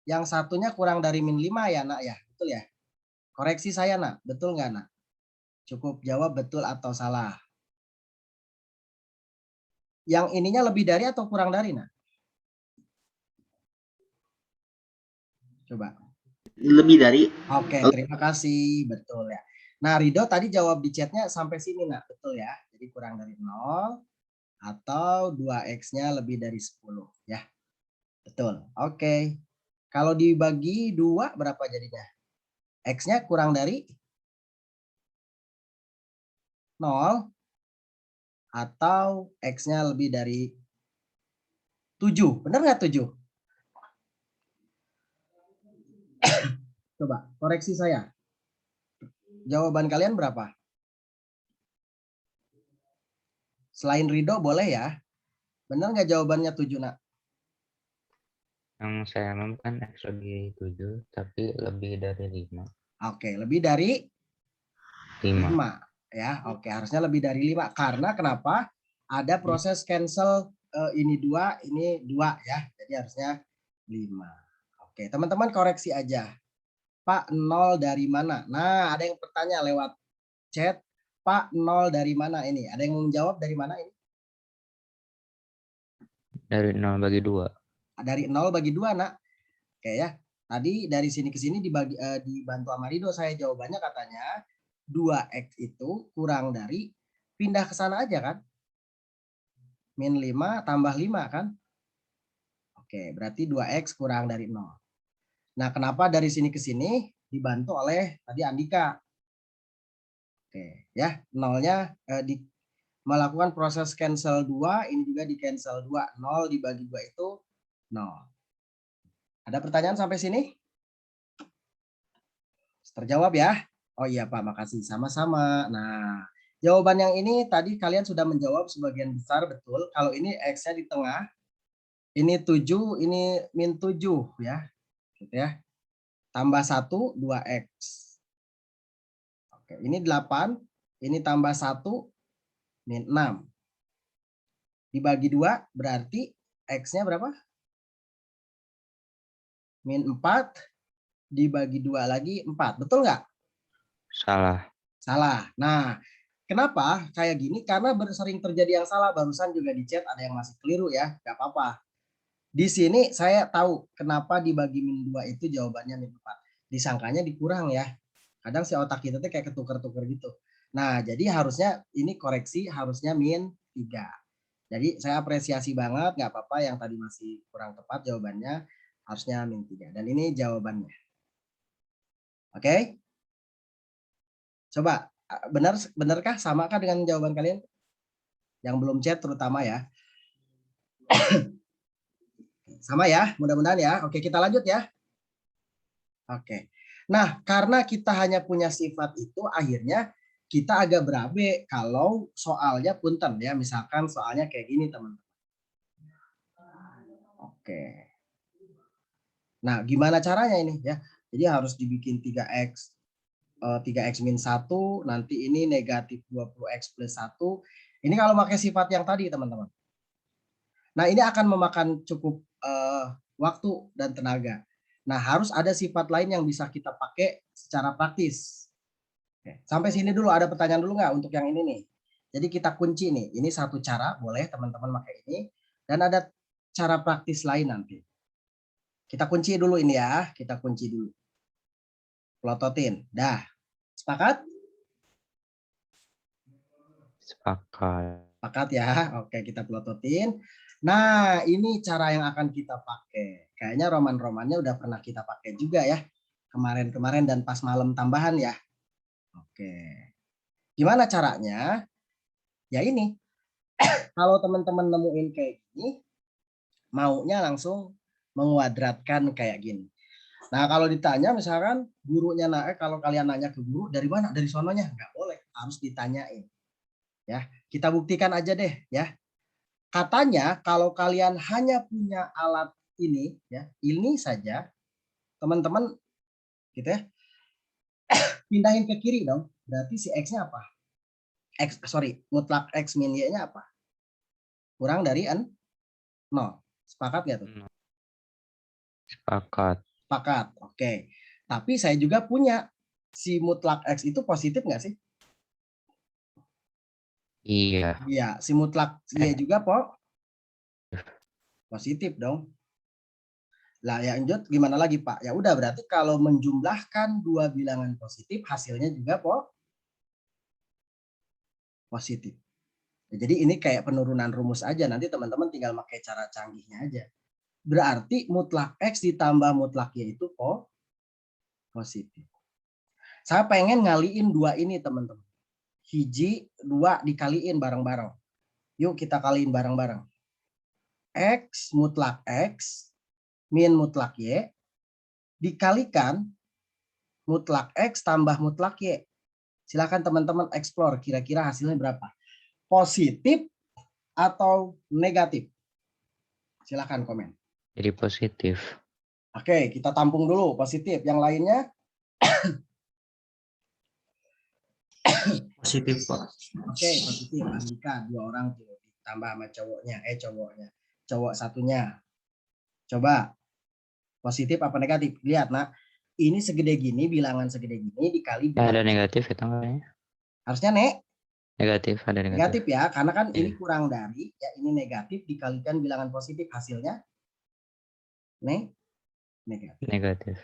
[SPEAKER 2] yang satunya kurang dari min 5 ya, Nak ya. Betul ya? Koreksi saya, Nak. Betul nggak, Nak? Cukup jawab betul atau salah. Yang ininya lebih dari atau kurang dari, Nak? Coba.
[SPEAKER 4] lebih dari.
[SPEAKER 2] Oke, terima kasih. Betul ya. Nah, Ridho tadi jawab di chatnya sampai sini, Nak. Betul ya. Jadi kurang dari 0 atau 2x-nya lebih dari 10 ya. Betul. Oke. Kalau dibagi 2 berapa jadinya? X-nya kurang dari 0 atau X-nya lebih dari 7. Benar nggak 7? Coba koreksi saya. Jawaban kalian berapa? Selain Ridho boleh ya. Benar nggak jawabannya 7, Nak?
[SPEAKER 3] Yang saya kan X lebih 7, tapi lebih dari 5.
[SPEAKER 2] Oke, lebih dari
[SPEAKER 3] 5.
[SPEAKER 2] 5 ya. Oke, harusnya lebih dari 5 karena kenapa? Ada proses cancel ini 2, ini 2 ya. Jadi harusnya 5. Oke, teman-teman koreksi aja. Pak, 0 dari mana? Nah, ada yang bertanya lewat chat, Pak, 0 dari mana ini? Ada yang menjawab dari mana ini?
[SPEAKER 3] Dari 0 bagi 2.
[SPEAKER 2] Dari 0 bagi 2, Nak. Oke ya. Tadi dari sini ke sini dibagi dibantu sama Ridho, saya jawabannya katanya 2x itu kurang dari, pindah ke sana aja kan? Min 5 tambah 5 kan? Oke, berarti 2x kurang dari 0. Nah, kenapa dari sini ke sini dibantu oleh tadi Andika? Oke, ya, 0-nya melakukan proses cancel 2, ini juga di cancel 2. 0 dibagi 2 itu 0. Ada pertanyaan sampai sini? Terjawab ya? Oh iya Pak, makasih. Sama-sama. Nah, jawaban yang ini tadi kalian sudah menjawab sebagian besar betul. Kalau ini X-nya di tengah, ini 7, ini min 7 ya. Gitu ya. Tambah 1, 2X. Oke, ini 8, ini tambah 1, min 6. Dibagi 2 berarti X-nya berapa? Min 4, dibagi 2 lagi 4. Betul nggak?
[SPEAKER 3] Salah.
[SPEAKER 2] Salah. Nah, kenapa kayak gini? Karena sering terjadi yang salah. Barusan juga di chat ada yang masih keliru ya. Nggak apa-apa. Di sini saya tahu kenapa dibagi min 2 itu jawabannya min 4. Disangkanya dikurang ya. Kadang si otak kita tuh kayak ketuker-tuker gitu. Nah, jadi harusnya ini koreksi harusnya min 3. Jadi saya apresiasi banget, nggak apa-apa yang tadi masih kurang tepat jawabannya, harusnya min 3. Dan ini jawabannya. Oke? Coba, benarkah samakah dengan jawaban kalian? Yang belum chat terutama ya. Sama ya, mudah-mudahan ya. Oke, kita lanjut ya. Oke. Nah, karena kita hanya punya sifat itu, akhirnya kita agak berabe kalau soalnya punten ya. Misalkan soalnya kayak gini, teman-teman. Oke. Nah, gimana caranya ini ya? Jadi harus dibikin 3x 3x min 1, nanti ini negatif 20x plus 1. Ini kalau pakai sifat yang tadi, teman-teman. Nah, ini akan memakan cukup waktu dan tenaga. Nah, harus ada sifat lain yang bisa kita pakai secara praktis. Oke, sampai sini dulu ada pertanyaan dulu nggak untuk yang ini nih? Jadi kita kunci nih. Ini satu cara, boleh teman-teman pakai ini. Dan ada cara praktis lain nanti. Kita kunci dulu ini ya. Kita kunci dulu. Plototin. Dah. Sepakat?
[SPEAKER 3] Sepakat.
[SPEAKER 2] Sepakat ya. Oke, kita plototin. Nah, ini cara yang akan kita pakai. Kayaknya roman-romannya udah pernah kita pakai juga ya. Kemarin-kemarin dan pas malam tambahan ya. Oke. Gimana caranya? Ya ini. Kalau teman-teman nemuin kayak gini, maunya langsung menguadratkan kayak gini. Nah, kalau ditanya misalkan gurunya kalau kalian nanya ke guru dari mana? Dari sononya? Nggak boleh, harus ditanyain. Ya, kita buktikan aja deh ya. Katanya kalau kalian hanya punya alat ini ya, ini saja teman-teman gitu ya. Pindahin ke kiri dong. Berarti si X-nya apa? Mutlak X min Y-nya apa? Kurang dari 0. Sepakat nggak tuh?
[SPEAKER 3] Sepakat.
[SPEAKER 2] Sepakat. Oke. Tapi saya juga punya si mutlak X itu positif nggak sih?
[SPEAKER 3] Iya.
[SPEAKER 2] Iya, si mutlak Y juga positif dong. Lah ya lanjut gimana lagi Pak? Ya udah berarti kalau menjumlahkan dua bilangan positif hasilnya juga positif. Jadi ini kayak penurunan rumus aja, nanti teman-teman tinggal pakai cara canggihnya aja. Berarti mutlak X ditambah mutlak Y itu positif. Saya pengen ngaliin dua ini teman-teman. Hiji, dua dikaliin bareng-bareng. Yuk kita kaliin bareng-bareng. X mutlak X min mutlak Y dikalikan mutlak X tambah mutlak Y. Silakan teman-teman explore kira-kira hasilnya berapa. Positif atau negatif? Silakan komen.
[SPEAKER 3] Jadi positif.
[SPEAKER 2] Oke, kita tampung dulu positif. Yang lainnya?
[SPEAKER 4] Positif, Pak.
[SPEAKER 2] Oke, positif. Andika 2 orang tuh ditambah sama cowoknya. Cowoknya. Cowok satunya. Coba positif apa negatif? Lihat, Nak. Ini segede gini, bilangan segede gini dikali
[SPEAKER 3] Ya, ada negatif itu kayaknya.
[SPEAKER 2] harusnya
[SPEAKER 3] Negatif, ada negatif.
[SPEAKER 2] negatif ya, karena kan ini kurang dari ya ini negatif dikalikan bilangan positif hasilnya negatif.
[SPEAKER 3] Negatif.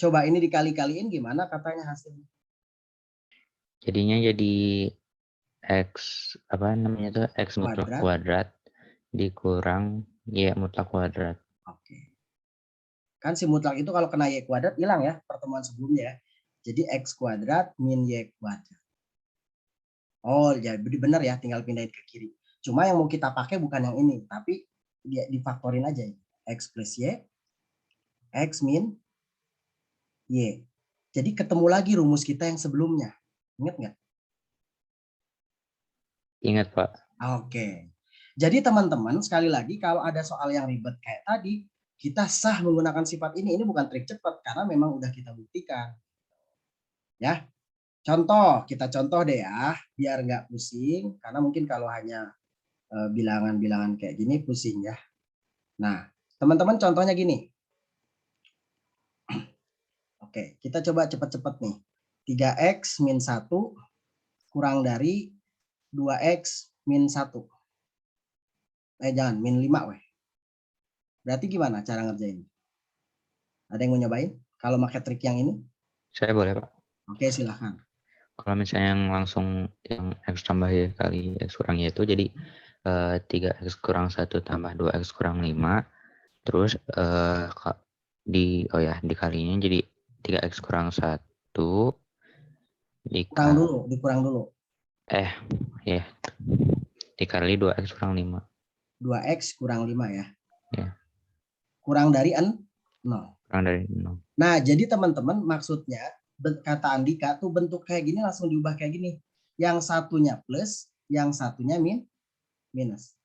[SPEAKER 2] Coba ini dikali-kaliin gimana katanya hasilnya?
[SPEAKER 3] Jadinya jadi X apa namanya tuh X mutlak kuadrat dikurang Y mutlak kuadrat.
[SPEAKER 2] Oke. Kan si mutlak itu kalau kena Y kuadrat hilang ya pertemuan sebelumnya ya. Jadi X kuadrat min Y kuadrat. Oh, jadi benar ya, tinggal pindahin ke kiri. Cuma yang mau kita pakai bukan yang ini, tapi dia difaktorin aja. X plus Y, X min Y. Jadi ketemu lagi rumus kita yang sebelumnya. Ingat nggak?
[SPEAKER 3] Ingat, Pak.
[SPEAKER 2] Oke. Jadi teman-teman, sekali lagi kalau ada soal yang ribet kayak tadi, kita sah menggunakan sifat ini. Ini bukan trik cepat, karena memang udah kita buktikan. Ya. Contoh, kita contoh deh ya, biar nggak pusing, karena mungkin kalau hanya bilangan-bilangan kayak gini pusing ya. Nah, teman-teman contohnya gini. Oke, kita coba cepat-cepat nih. 3x min 1 kurang dari 2x min 1. Jangan, min 5 weh. Berarti gimana cara ngerjain? Ada yang mau nyobain? Kalau pakai trik yang ini?
[SPEAKER 3] Saya boleh, Pak.
[SPEAKER 2] Oke, silahkan.
[SPEAKER 3] Kalau misalnya yang langsung yang X tambah Y kali X kurang Y itu jadi 3X kurang 1 tambah 2X kurang 5. Terus dikalinya jadi 3X kurang 1
[SPEAKER 2] dikurang dulu.
[SPEAKER 3] Ya. Dikali 2X kurang 5.
[SPEAKER 2] 2X kurang 5 ya.
[SPEAKER 3] Ya.
[SPEAKER 2] Kurang dari 0.
[SPEAKER 3] Kurang dari 0.
[SPEAKER 2] Nah, jadi teman-teman maksudnya kata Andika tuh bentuk kayak gini langsung diubah kayak gini. Yang satunya plus, yang satunya minus.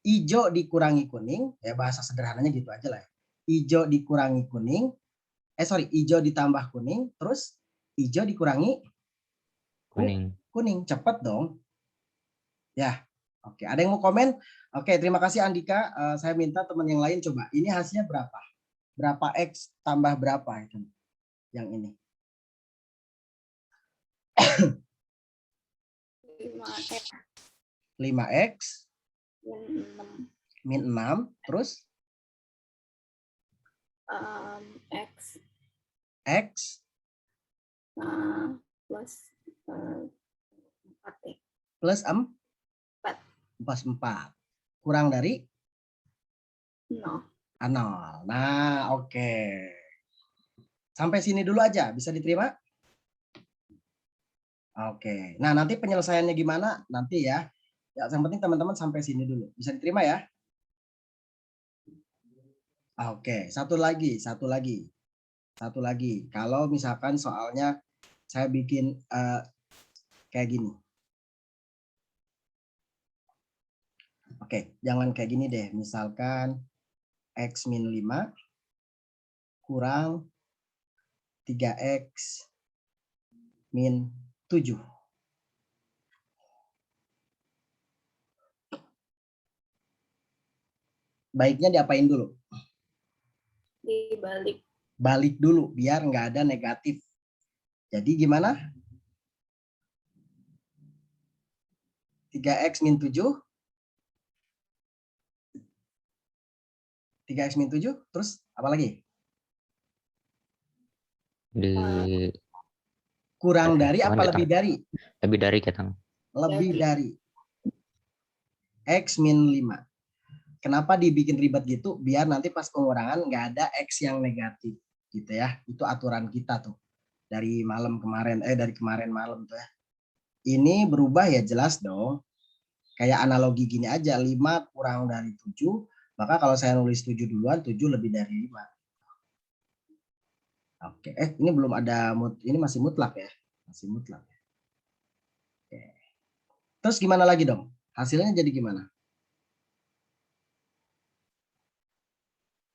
[SPEAKER 2] Ijo dikurangi kuning, ya bahasa sederhananya gitu aja lah. Ijo dikurangi kuning, ijo ditambah kuning, terus ijo dikurangi
[SPEAKER 3] Kuning.
[SPEAKER 2] kuning. Cepet dong. Ya, oke. Ada yang mau komen? Oke, terima kasih Andika. Saya minta teman yang lain coba. Ini hasilnya berapa? Berapa X tambah berapa itu? Yang ini.
[SPEAKER 5] 5X
[SPEAKER 2] 5X
[SPEAKER 5] min 6
[SPEAKER 2] min 6, terus
[SPEAKER 5] X
[SPEAKER 2] X
[SPEAKER 5] plus 4X
[SPEAKER 2] plus 4. 4. Kurang dari
[SPEAKER 5] 0.
[SPEAKER 2] 0. Nah, oke. Sampai sini dulu aja, bisa diterima? Oke. Nah, nanti penyelesaiannya gimana? Nanti ya. Ya, yang penting teman-teman sampai sini dulu. Bisa diterima ya? Oke, satu lagi. Kalau misalkan soalnya saya bikin kayak gini. Oke, jangan kayak gini deh. Misalkan X min 5 kurang 3X min 7. Baiknya diapain dulu?
[SPEAKER 5] Dibalik.
[SPEAKER 2] Balik dulu, biar nggak ada negatif. Jadi gimana? 3X min 7. 3X min 7, terus apa lagi? Kurang dari apa lebih dari?
[SPEAKER 3] Lebih dari kita.
[SPEAKER 2] Lebih dari. X min 5. Kenapa dibikin ribet gitu? Biar nanti pas pengurangan nggak ada X yang negatif. Gitu ya. Itu aturan kita tuh. Dari kemarin malam tuh ya. Ini berubah ya jelas dong. Kayak analogi gini aja. 5 kurang dari 7. Maka kalau saya nulis 7 duluan, 7 lebih dari 5. Oke, ini belum ada, ini masih mutlak ya. Masih mutlak. Oke. Terus gimana lagi dong? Hasilnya jadi gimana?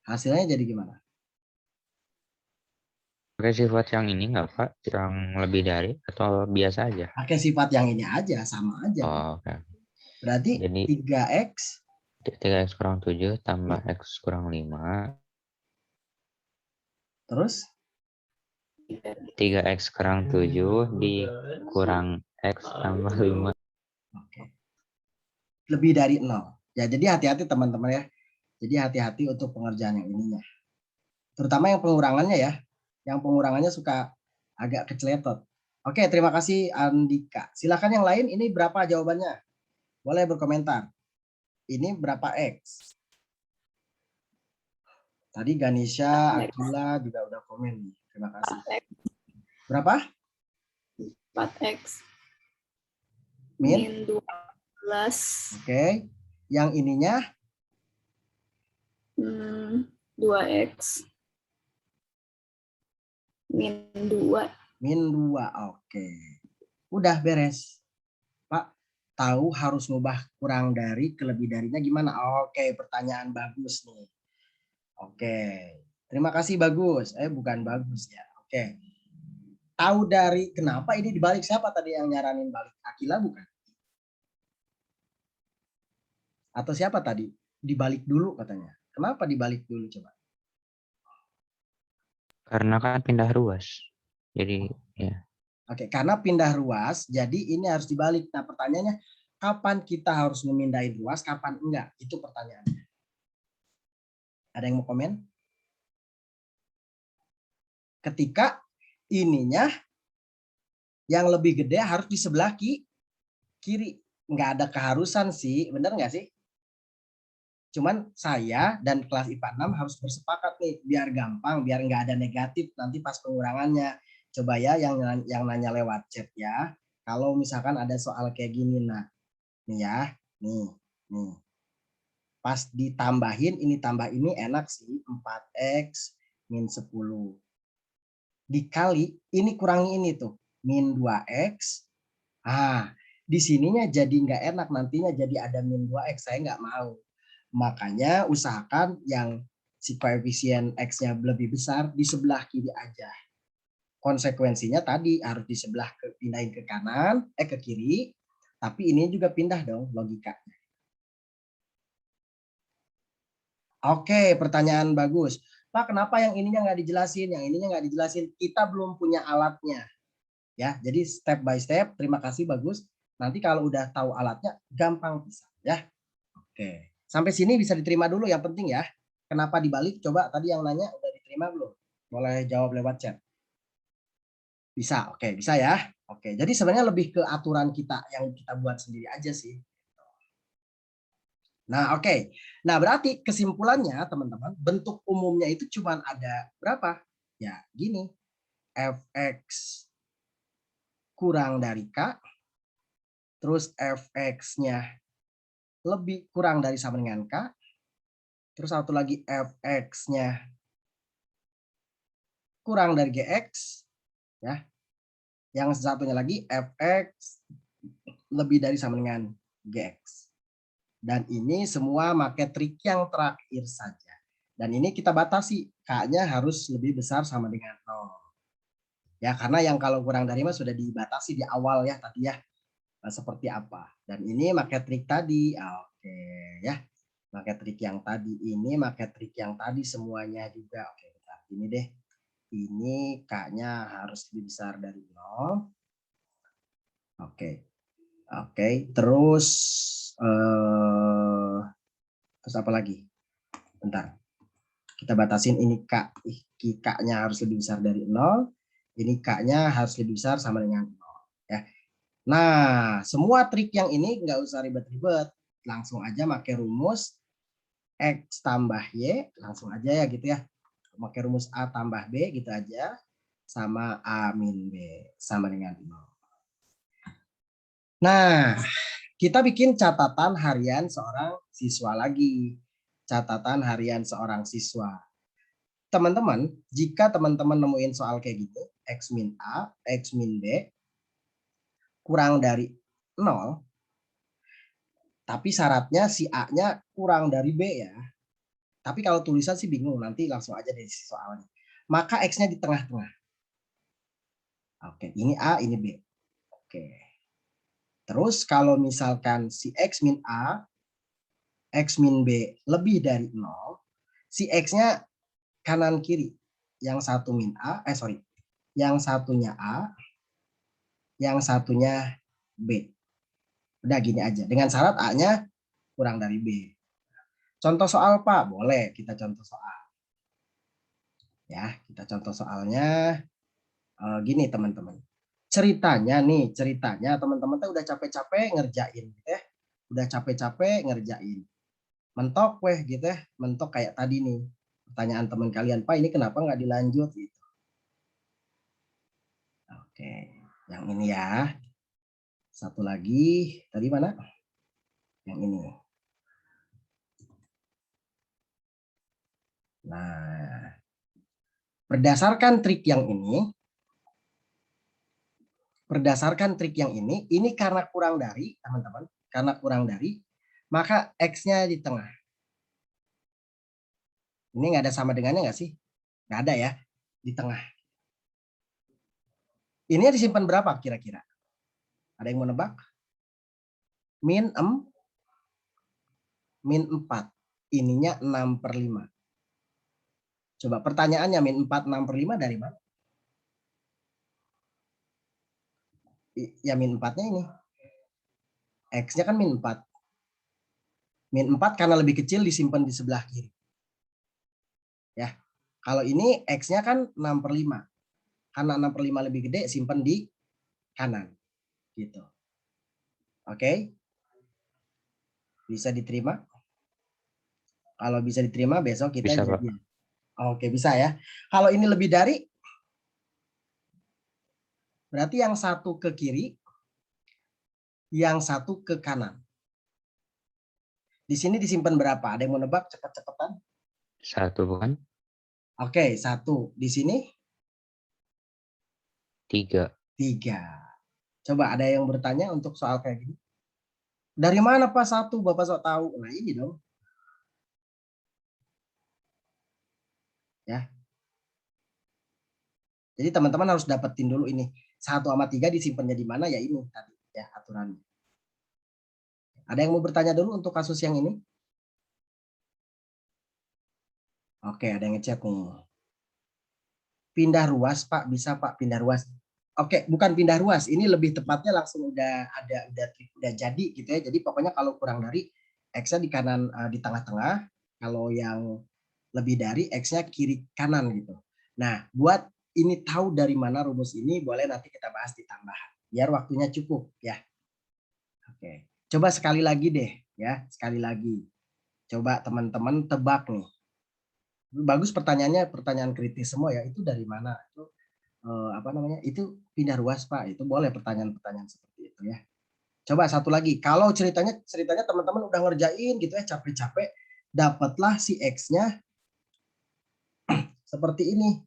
[SPEAKER 2] Hasilnya jadi gimana?
[SPEAKER 3] Pakai sifat yang ini nggak Pak? Yang lebih dari atau biasa aja?
[SPEAKER 2] Pakai sifat yang ini aja, sama aja.
[SPEAKER 3] Oh, oke.
[SPEAKER 2] Berarti
[SPEAKER 3] Jadi
[SPEAKER 2] 3X
[SPEAKER 3] 3X kurang 7 tambah X kurang 5.
[SPEAKER 2] Terus
[SPEAKER 3] 3X kurang 7 dikurang X tambah 5.
[SPEAKER 2] Oke. Lebih dari 0. Ya, jadi hati-hati teman-teman ya. Jadi hati-hati untuk pengerjaan yang ininya. Terutama yang pengurangannya ya. Yang pengurangannya suka agak keceletot. Oke, terima kasih Andika. Silakan yang lain, ini berapa jawabannya? Boleh berkomentar. Ini berapa X? Tadi Ganesha, Akila juga udah komen. Terima kasih.
[SPEAKER 5] 4X.
[SPEAKER 2] Berapa?
[SPEAKER 5] 4X
[SPEAKER 2] Min
[SPEAKER 5] 12.
[SPEAKER 2] Oke. Yang ininya
[SPEAKER 5] 2X min 2.
[SPEAKER 2] min 2. Oke. Udah beres. Pak, tahu harus ngubah kurang dari ke lebih darinya gimana? Oke, pertanyaan bagus nih. Oke. Terima kasih bagus. Bukan bagus ya. Oke. Tahu dari kenapa ini dibalik, siapa tadi yang nyaranin balik? Akila bukan? Atau siapa tadi? Dibalik dulu katanya. Kenapa dibalik dulu coba?
[SPEAKER 3] Karena kan pindah ruas. Jadi ya.
[SPEAKER 2] Oke, karena pindah ruas, jadi ini harus dibalik. Nah, pertanyaannya, kapan kita harus memindahin ruas, kapan enggak? Itu pertanyaannya. Ada yang mau komen? Ketika ininya yang lebih gede harus di sebelah kiri. Nggak ada keharusan sih, bener nggak sih? Cuman saya dan kelas IPA 6 harus bersepakat nih, biar gampang, biar nggak ada negatif nanti pas pengurangannya. Coba ya yang nanya lewat chat ya. Kalau misalkan ada soal kayak gini, nah, nih ya, nih. Pas ditambahin, ini tambah ini enak sih, 4X min 10. Dikali, ini kurangi ini tuh, min 2X. Di sininya jadi nggak enak, nantinya jadi ada min 2X, saya nggak mau. Makanya usahakan yang si koefisien X-nya lebih besar di sebelah kiri aja. Konsekuensinya tadi harus di sebelah pindahin ke kanan, ke kiri, tapi ini juga pindah dong logikanya. Oke, pertanyaan bagus. Pak, kenapa yang ininya nggak dijelasin, yang ininya nggak dijelasin? Kita belum punya alatnya. Ya, jadi step by step. Terima kasih, bagus. Nanti kalau udah tahu alatnya, gampang bisa. Ya, oke. Sampai sini bisa diterima dulu yang penting ya. Kenapa dibalik? Coba tadi yang nanya udah diterima belum? Boleh jawab lewat chat. Bisa, oke, bisa ya. Oke, jadi sebenarnya lebih ke aturan kita yang kita buat sendiri aja sih. Nah, oke. Nah, berarti kesimpulannya teman-teman, bentuk umumnya itu cuma ada berapa? Ya, gini. Fx kurang dari K, terus Fx-nya lebih kurang dari sama dengan K, terus satu lagi Fx-nya kurang dari Gx, ya. Yang satunya lagi Fx lebih dari sama dengan Gx. Dan ini semua pakai trik yang terakhir saja. Dan ini kita batasi, K-nya harus lebih besar sama dengan 0. Ya, karena yang kalau kurang dari 5 sudah dibatasi di awal ya tadi ya. Seperti apa. Dan ini pakai trik tadi. Oke ya. Pakai trik yang tadi ini, pakai trik yang tadi semuanya juga. Oke, bentar. Ini deh. Ini K-nya harus lebih besar dari 0. Oke. Oke, terus apa lagi? Bentar. Kita batasin ini K. K-nya harus lebih besar dari 0. Ini K-nya harus lebih besar sama dengan 0. Ya. Nah, semua trik yang ini nggak usah ribet-ribet. Langsung aja pakai rumus X tambah Y. Langsung aja ya gitu ya. Pakai rumus A tambah B gitu aja. Sama A min B. Sama dengan 0. Nah, kita bikin catatan harian seorang siswa lagi. Catatan harian seorang siswa. Teman-teman, jika teman-teman nemuin soal kayak gitu, X min A, X min B, kurang dari 0, tapi syaratnya si A-nya kurang dari B ya. Tapi kalau tulisan sih bingung, nanti langsung aja dari soalnya. Maka X-nya di tengah-tengah. Oke, ini A, ini B. Oke. Terus kalau misalkan si X min A, X min B lebih dari 0, si X-nya kanan kiri. Yang satu min A, yang satunya A, yang satunya B. Udah gini aja. Dengan syarat A-nya kurang dari B. Contoh soal Pak, boleh kita contoh soal. Ya, kita contoh soalnya gini teman-teman. Ceritanya teman-teman tuh udah capek-capek ngerjain gitu ya. Udah capek-capek ngerjain. Mentok weh gitu ya. Mentok kayak tadi nih. Pertanyaan teman kalian, Pak ini kenapa nggak dilanjut gitu. Oke, yang ini ya. Satu lagi, tadi mana? Yang ini. Nah, berdasarkan trik yang ini, karena kurang dari, teman-teman, karena kurang dari, maka X-nya di tengah. Ini nggak ada sama dengannya nggak sih? Nggak ada ya, di tengah. Ini disimpan berapa kira-kira? Ada yang mau nebak? Min 4. Ininya 6/5. Coba pertanyaannya, min 4, 6/5 dari mana? Ya min 4-nya ini. X-nya kan min 4. Min 4 karena lebih kecil disimpan di sebelah kiri. Ya. Kalau ini X-nya kan 6/5. Karena 6/5 lebih gede, simpan di kanan. Gitu. Oke. Bisa diterima? Kalau bisa diterima, besok kita
[SPEAKER 3] Bisa, Pak.
[SPEAKER 2] jadian. Oke, bisa ya. Kalau ini lebih dari, berarti yang satu ke kiri, yang satu ke kanan. Di sini disimpan berapa? Ada yang mau nebak cepet-cepetan?
[SPEAKER 3] 1 bukan?
[SPEAKER 2] Oke, 1. Di sini?
[SPEAKER 3] 3.
[SPEAKER 2] 3. Coba ada yang bertanya untuk soal kayak gini? Dari mana Pak 1? Bapak sok tahu. Nah ini dong. Ya. Jadi teman-teman harus dapetin dulu ini. 1/3 disimpannya di mana ya ini tadi ya aturannya. Ada yang mau bertanya dulu untuk kasus yang ini? Oke, ada yang ngechat nih. Pindah ruas, Pak, bisa Pak pindah ruas. Oke, bukan pindah ruas, ini lebih tepatnya langsung udah jadi gitu ya. Jadi pokoknya kalau kurang dari X-nya di kanan di tengah-tengah, kalau yang lebih dari X-nya kiri kanan gitu. Nah, buat ini tahu dari mana rumus ini, boleh nanti kita bahas di tambahan. Biar waktunya cukup ya. Oke. Coba sekali lagi deh ya, sekali lagi. Coba teman-teman tebak nih. Bagus pertanyaannya, pertanyaan kritis semua ya. Itu dari mana? Itu apa namanya? Itu pindah ruas, Pak. Itu boleh pertanyaan-pertanyaan seperti itu ya. Coba satu lagi. Kalau ceritanya teman-teman udah ngerjain gitu ya, capek-capek, dapatlah si X-nya seperti ini.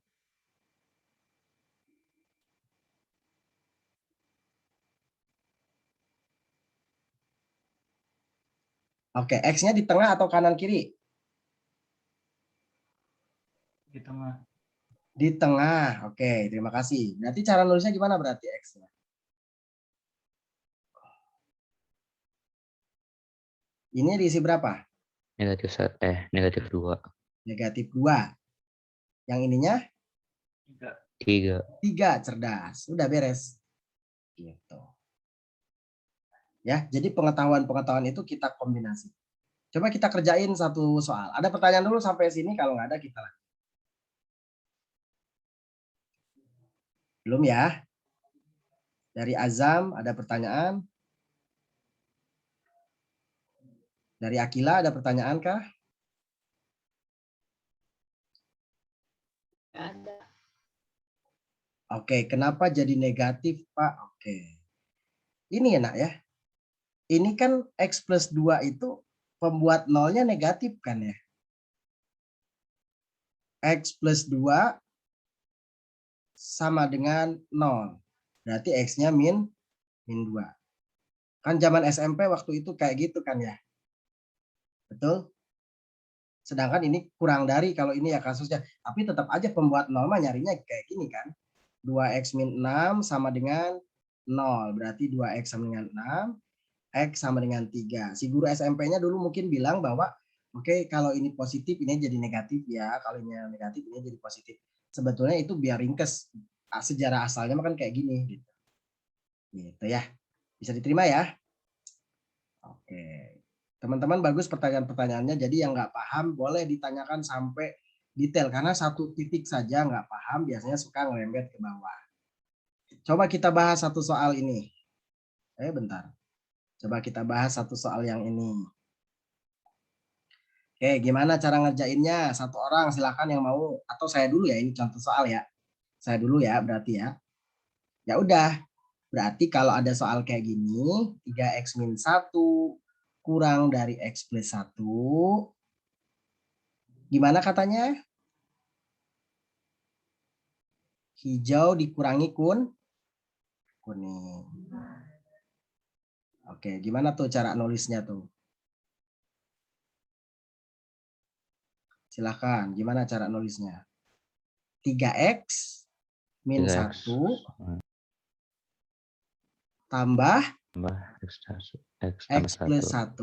[SPEAKER 2] Oke, X-nya di tengah atau kanan kiri?
[SPEAKER 6] Di tengah.
[SPEAKER 2] Di tengah. Oke, terima kasih. Berarti cara nulisnya gimana berarti X-nya? Ini diisi berapa?
[SPEAKER 3] Negatif 2.
[SPEAKER 2] Negatif 2. Yang ininya?
[SPEAKER 3] 3.
[SPEAKER 2] 3, cerdas. Udah beres. Gitu. Ya, jadi pengetahuan-pengetahuan itu kita kombinasi. Coba kita kerjain satu soal. Ada pertanyaan dulu sampai sini, kalau nggak ada kita lanjut. Belum ya? Dari Azam ada pertanyaan? Dari Akila ada pertanyaan kah?
[SPEAKER 5] Nggak ada.
[SPEAKER 2] Oke, kenapa jadi negatif, Pak? Oke. Ini enak ya. Ini kan X plus 2 itu pembuat nolnya negatif kan ya? X plus 2 sama dengan 0. Berarti X-nya min 2. Kan zaman SMP waktu itu kayak gitu kan ya? Betul? Sedangkan ini kurang dari kalau ini ya kasusnya. Tapi tetap aja pembuat nol mah nyarinya kayak gini kan. 2X min 6 sama dengan 0. Berarti 2X sama dengan 6. X sama dengan 3. Si guru SMP-nya dulu mungkin bilang bahwa oke, kalau ini positif ini jadi negatif ya. Kalau ini negatif ini jadi positif. Sebetulnya itu biar ringkes. Sejarah asalnya mah kan kayak gini gitu. Gitu ya. Bisa diterima ya? Oke. Teman-teman bagus pertanyaan-pertanyaannya. Jadi yang nggak paham boleh ditanyakan sampai detail. Karena satu titik saja nggak paham biasanya suka ngerembet ke bawah. Coba kita bahas satu soal ini. Bentar. Coba kita bahas satu soal yang ini. Oke, gimana cara ngerjainnya? Satu orang silakan yang mau. Atau saya dulu ya, ini contoh soal ya. Saya dulu ya berarti ya. Ya udah. Berarti kalau ada soal kayak gini, 3X min 1 kurang dari X plus 1. Gimana katanya? Hijau dikurangi kuning. Oke, gimana tuh cara nulisnya tuh? Silahkan, gimana cara nulisnya? 3X min
[SPEAKER 3] 3X
[SPEAKER 2] 1 tambah X plus 1.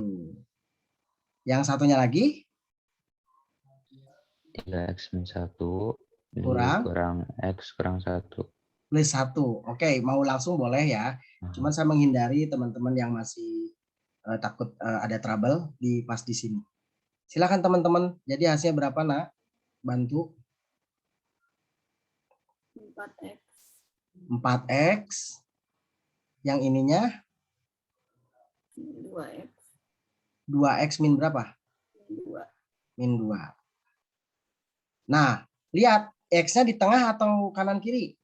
[SPEAKER 2] Yang satunya lagi?
[SPEAKER 3] 3X min 1
[SPEAKER 2] kurang
[SPEAKER 3] X kurang 1.
[SPEAKER 2] Plus 1. Oke, mau langsung boleh ya. Cuman saya menghindari teman-teman yang masih takut ada trouble pas di sini. Silakan teman-teman. Jadi hasilnya berapa, Nak? Bantu.
[SPEAKER 5] 4X.
[SPEAKER 2] 4X. Yang ininya?
[SPEAKER 5] 2X.
[SPEAKER 2] 2X min berapa?
[SPEAKER 5] Min 2.
[SPEAKER 2] Min 2. Nah, lihat. X-nya di tengah atau kanan kiri?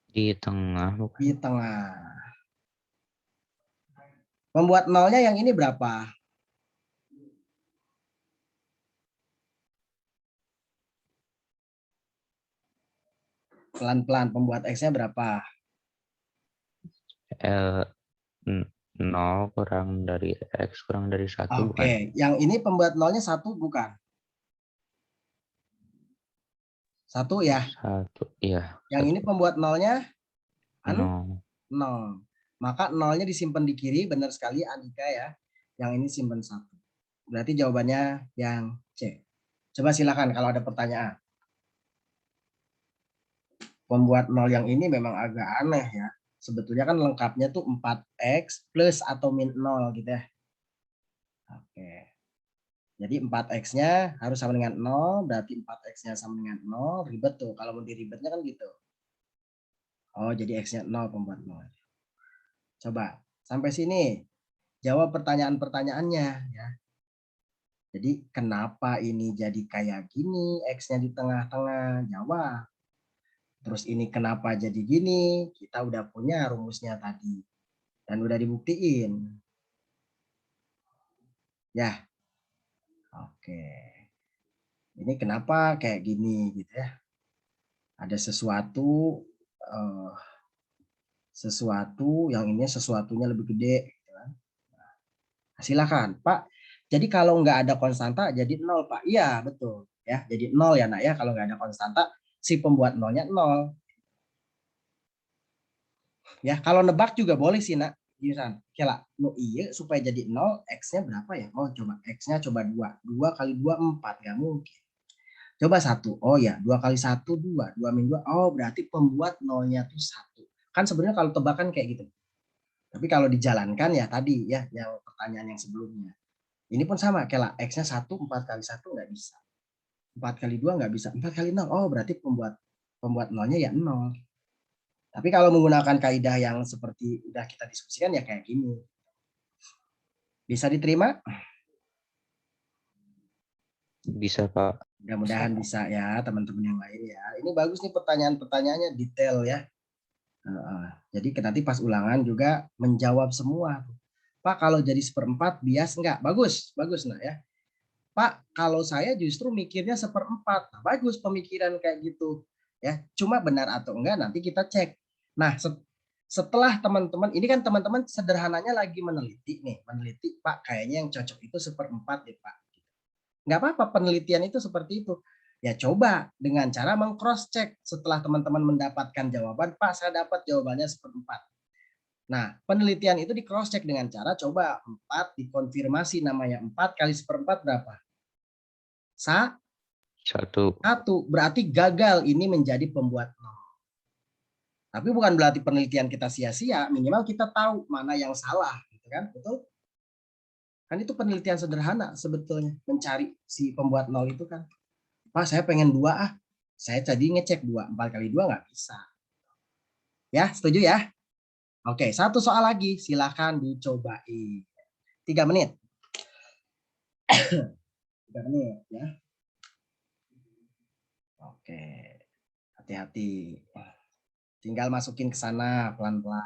[SPEAKER 3] Di tengah.
[SPEAKER 2] Di tengah. Pembuat nolnya yang ini berapa? Pelan-pelan. Pembuat X-nya berapa?
[SPEAKER 3] 0 kurang dari X kurang dari 1.
[SPEAKER 2] Oke, yang ini pembuat nolnya 1 bukan? 1 ya.
[SPEAKER 3] 1, iya.
[SPEAKER 2] Yang ini
[SPEAKER 3] 1,
[SPEAKER 2] pembuat nolnya anu
[SPEAKER 3] 0.
[SPEAKER 2] 0. Maka nolnya disimpan di kiri, benar sekali Andika ya. Yang ini simpan 1. Berarti jawabannya yang C. Coba silakan kalau ada pertanyaan. Pembuat nol yang ini memang agak aneh ya. Sebetulnya kan lengkapnya tuh 4x plus atau min 0 gitu ya. Oke. Jadi 4x-nya harus sama dengan 0, berarti 4x-nya sama dengan 0, ribet tuh. Kalau mau diribetnya kan gitu. Oh, jadi x-nya 0, pembuat 0. Coba, sampai sini. Jawab pertanyaan-pertanyaannya ya. Jadi kenapa ini jadi kayak gini, x-nya di tengah-tengah? Jawab. Terus ini kenapa jadi gini? Kita udah punya rumusnya tadi. Dan udah dibuktiin. Ya, oke. Ini kenapa kayak gini gitu ya. Ada sesuatu yang ini sesuatunya lebih gede gitu kan. Nah, silakan Pak. Jadi kalau nggak ada konstanta jadi 0 Pak. Iya betul ya. Jadi 0 ya nak ya. Kalau nggak ada konstanta si pembuat nolnya 0. Ya kalau nebak juga boleh sih nak. Giliran, kela, no iya supaya jadi 0, x-nya berapa ya? Oh coba x-nya coba 2. 2 kali 2 4, nggak mungkin. Coba 1. Oh ya, 2 kali 1 2. 2 min 2. Oh, berarti pembuat nolnya tuh 1. Kan sebenarnya kalau tebakan kayak gitu. Tapi kalau dijalankan ya tadi ya, yang pertanyaan yang sebelumnya. Ini pun sama, kayak x-nya 1, 4 kali 1 nggak bisa. 4 kali 2 nggak bisa. 4 kali 0. Oh, berarti pembuat nolnya ya 0. Tapi kalau menggunakan kaidah yang seperti udah kita diskusikan ya kayak gini. Bisa diterima?
[SPEAKER 3] Bisa, Pak.
[SPEAKER 2] Mudah-mudahan bisa ya teman-teman yang lain ya. Ini bagus nih pertanyaan-pertanyaannya detail ya. Jadi nanti pas ulangan juga menjawab semua. Pak kalau jadi 1/4 bias enggak? Bagus, bagus nah ya. Pak kalau saya justru mikirnya 1/4. Nah, bagus pemikiran kayak gitu. Ya, cuma benar atau enggak nanti kita cek. Nah, setelah teman-teman, ini kan teman-teman sederhananya lagi meneliti nih, meneliti Pak kayaknya yang cocok itu 1/4 deh Pak. Nggak apa-apa penelitian itu seperti itu. Ya coba dengan cara meng-cross check setelah teman-teman mendapatkan jawaban, Pak saya dapat jawabannya 1/4. Nah, penelitian itu di cross check dengan cara coba 4 dikonfirmasi namanya 4 kali 1/4 berapa?
[SPEAKER 3] 1.
[SPEAKER 2] 1. Berarti gagal ini menjadi pembuat nol. Tapi bukan berarti penelitian kita sia-sia, minimal kita tahu mana yang salah, gitu kan? Betul? Kan itu penelitian sederhana sebetulnya, mencari si pembuat nol itu kan. Pak saya pengen 2 ah. Saya tadi ngecek 2, 4 kali 2 nggak bisa. Ya, setuju ya? Oke, satu soal lagi. Silakan dicobain. 3 menit. 3 menit ya. Oke. Hati-hati. Tinggal masukin ke sana pelan-pelan.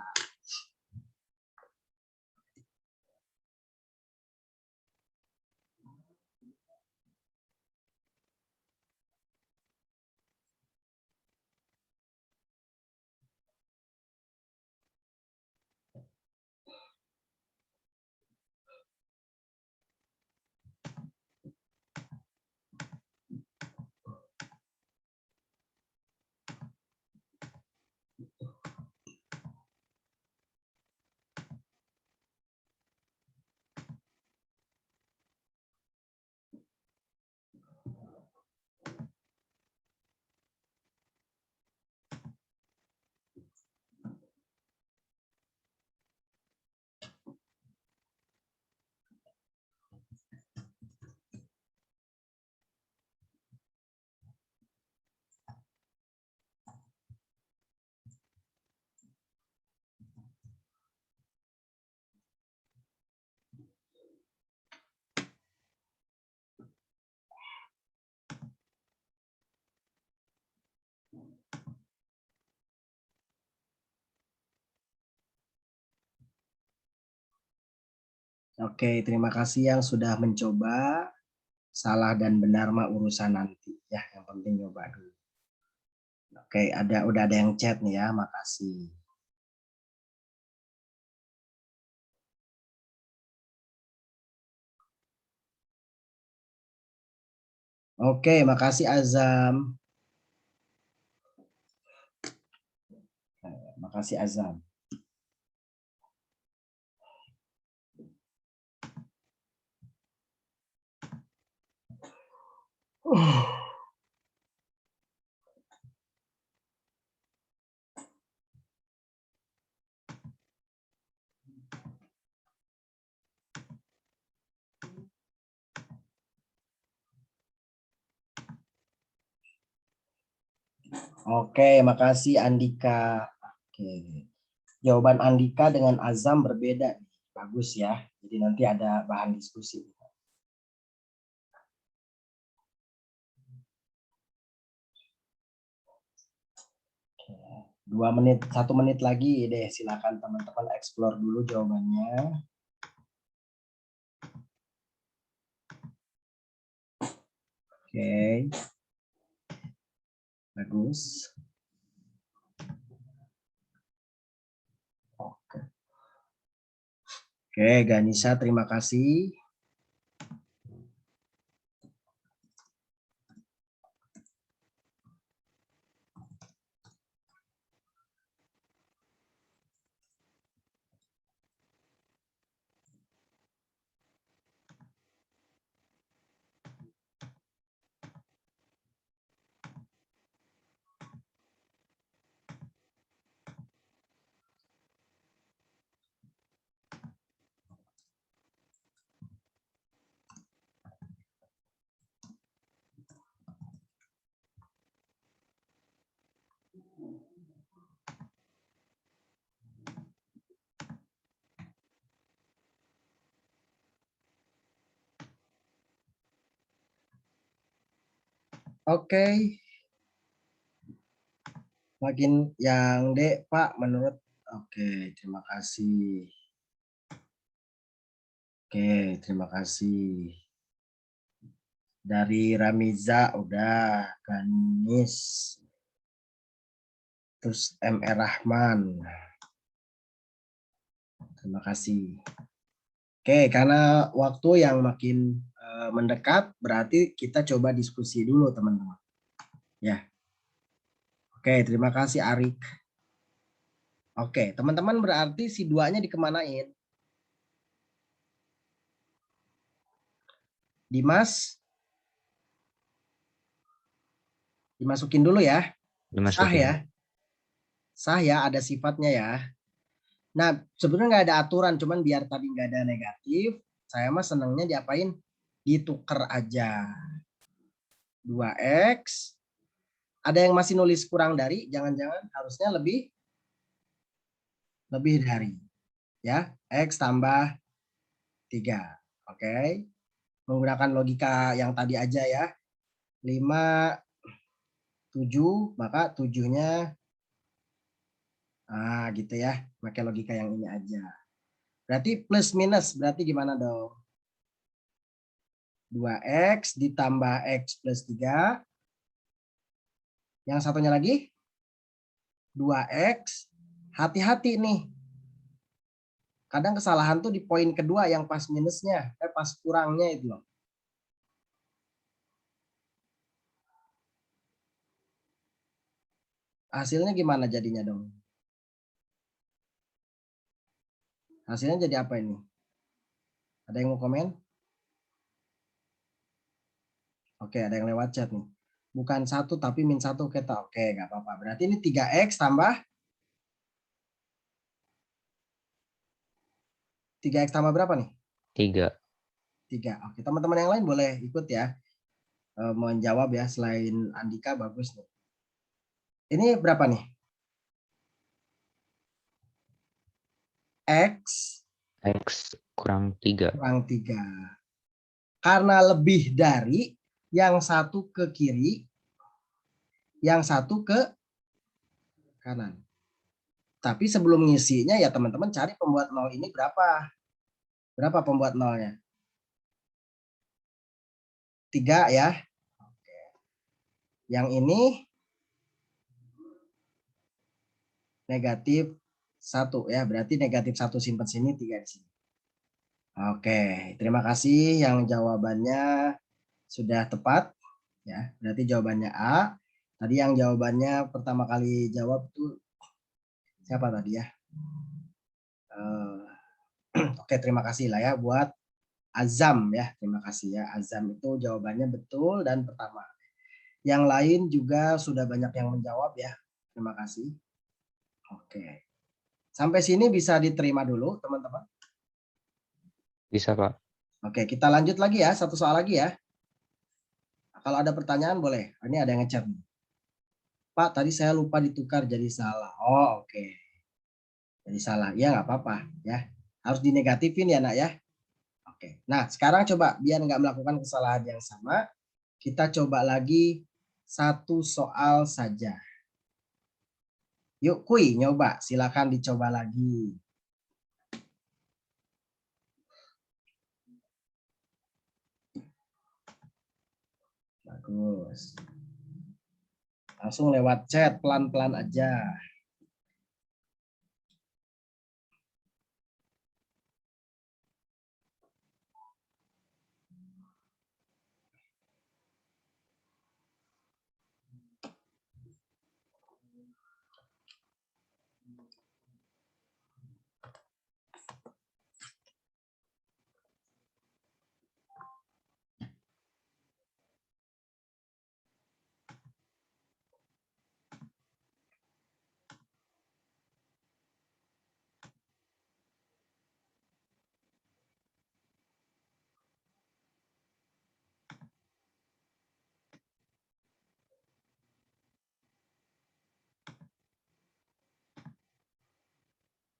[SPEAKER 2] Oke, terima kasih yang sudah mencoba. Salah dan benar mah urusan nanti ya, yang penting nyoba dulu. Oke, udah ada yang chat nih ya, makasih. Oke, makasih Azam. Makasih Azam. Oke, makasih Andika. Oke. Jawaban Andika dengan Azam berbeda. Bagus ya. Jadi nanti ada bahan diskusi. Oke. 2 menit, 1 menit lagi deh. Silakan teman-teman explore dulu jawabannya. Oke. Bagus. Oke, Ganisa, terima kasih. Oke. Makin yang D, Pak, menurut. Oke, terima kasih. Oke, terima kasih. Dari Ramiza udah, Ganis. Terus MR Rahman. Terima kasih. Oke, karena waktu yang makin mendekat, berarti kita coba diskusi dulu, teman-teman. Ya. Oke, terima kasih Arik. Oke, teman-teman berarti si 2-nya dikemanain? Dimas? Dimasukin dulu ya. Sah
[SPEAKER 3] Dimasukin.
[SPEAKER 2] ya. Sah ya, ada sifatnya ya. Nah, sebenarnya nggak ada aturan, cuman biar tadi nggak ada negatif, saya mah senangnya diapain? Ditukar aja. 2x. Ada yang masih nulis kurang dari, jangan-jangan harusnya lebih dari. Ya, x tambah 3. Oke. Menggunakan logika yang tadi aja ya. 5, 7, maka 7-nya gitu ya. Pakai logika yang ini aja. Berarti plus minus, berarti gimana dong? 2x ditambah x plus 3. Yang satunya lagi 2x. Hati-hati nih. Kadang kesalahan tuh di poin kedua yang pas minusnya, pas kurangnya itu loh. Hasilnya gimana jadinya dong? Hasilnya jadi apa ini? Ada yang mau komen? Oke, ada yang lewat chat nih. Bukan 1 tapi min 1 kita. Oke, nggak apa-apa. Berarti ini 3x tambah 3x tambah berapa nih?
[SPEAKER 3] 3.
[SPEAKER 2] 3. Oke, teman-teman yang lain boleh ikut ya. Menjawab ya, selain Andika bagus nih. Ini berapa nih? X
[SPEAKER 3] kurang 3.
[SPEAKER 2] kurang 3. Karena lebih dari, yang satu ke kiri, yang satu ke kanan. Tapi sebelum ngisinya ya teman-teman cari pembuat 0 ini berapa? Berapa pembuat 0-nya? 3 ya. Oke. Yang ini negatif 1 ya. Berarti negatif 1 simpan sini, 3 di sini. Oke, terima kasih yang jawabannya sudah tepat ya. Berarti jawabannya A. Tadi yang jawabannya pertama kali jawab itu Siapa tadi ya? Oke, terima kasih lah ya buat Azam ya. Terima kasih ya. Azam itu jawabannya betul dan pertama. Yang lain juga sudah banyak yang menjawab ya. Terima kasih. Oke. Sampai sini bisa diterima dulu, teman-teman.
[SPEAKER 3] Bisa, Pak.
[SPEAKER 2] Oke, kita lanjut lagi ya. Satu soal lagi ya. Kalau ada pertanyaan boleh. Ini ada yang ngechat. Pak, tadi saya lupa ditukar jadi salah. Oh, oke. Jadi salah. Ya, nggak apa-apa ya. Harus dinegatifin ya, Nak ya. Oke. Nah, sekarang coba biar nggak melakukan kesalahan yang sama, kita coba lagi satu soal saja. Yuk, Kui, nyoba. Silakan dicoba lagi. Bagus. Langsung lewat chat, pelan-pelan aja.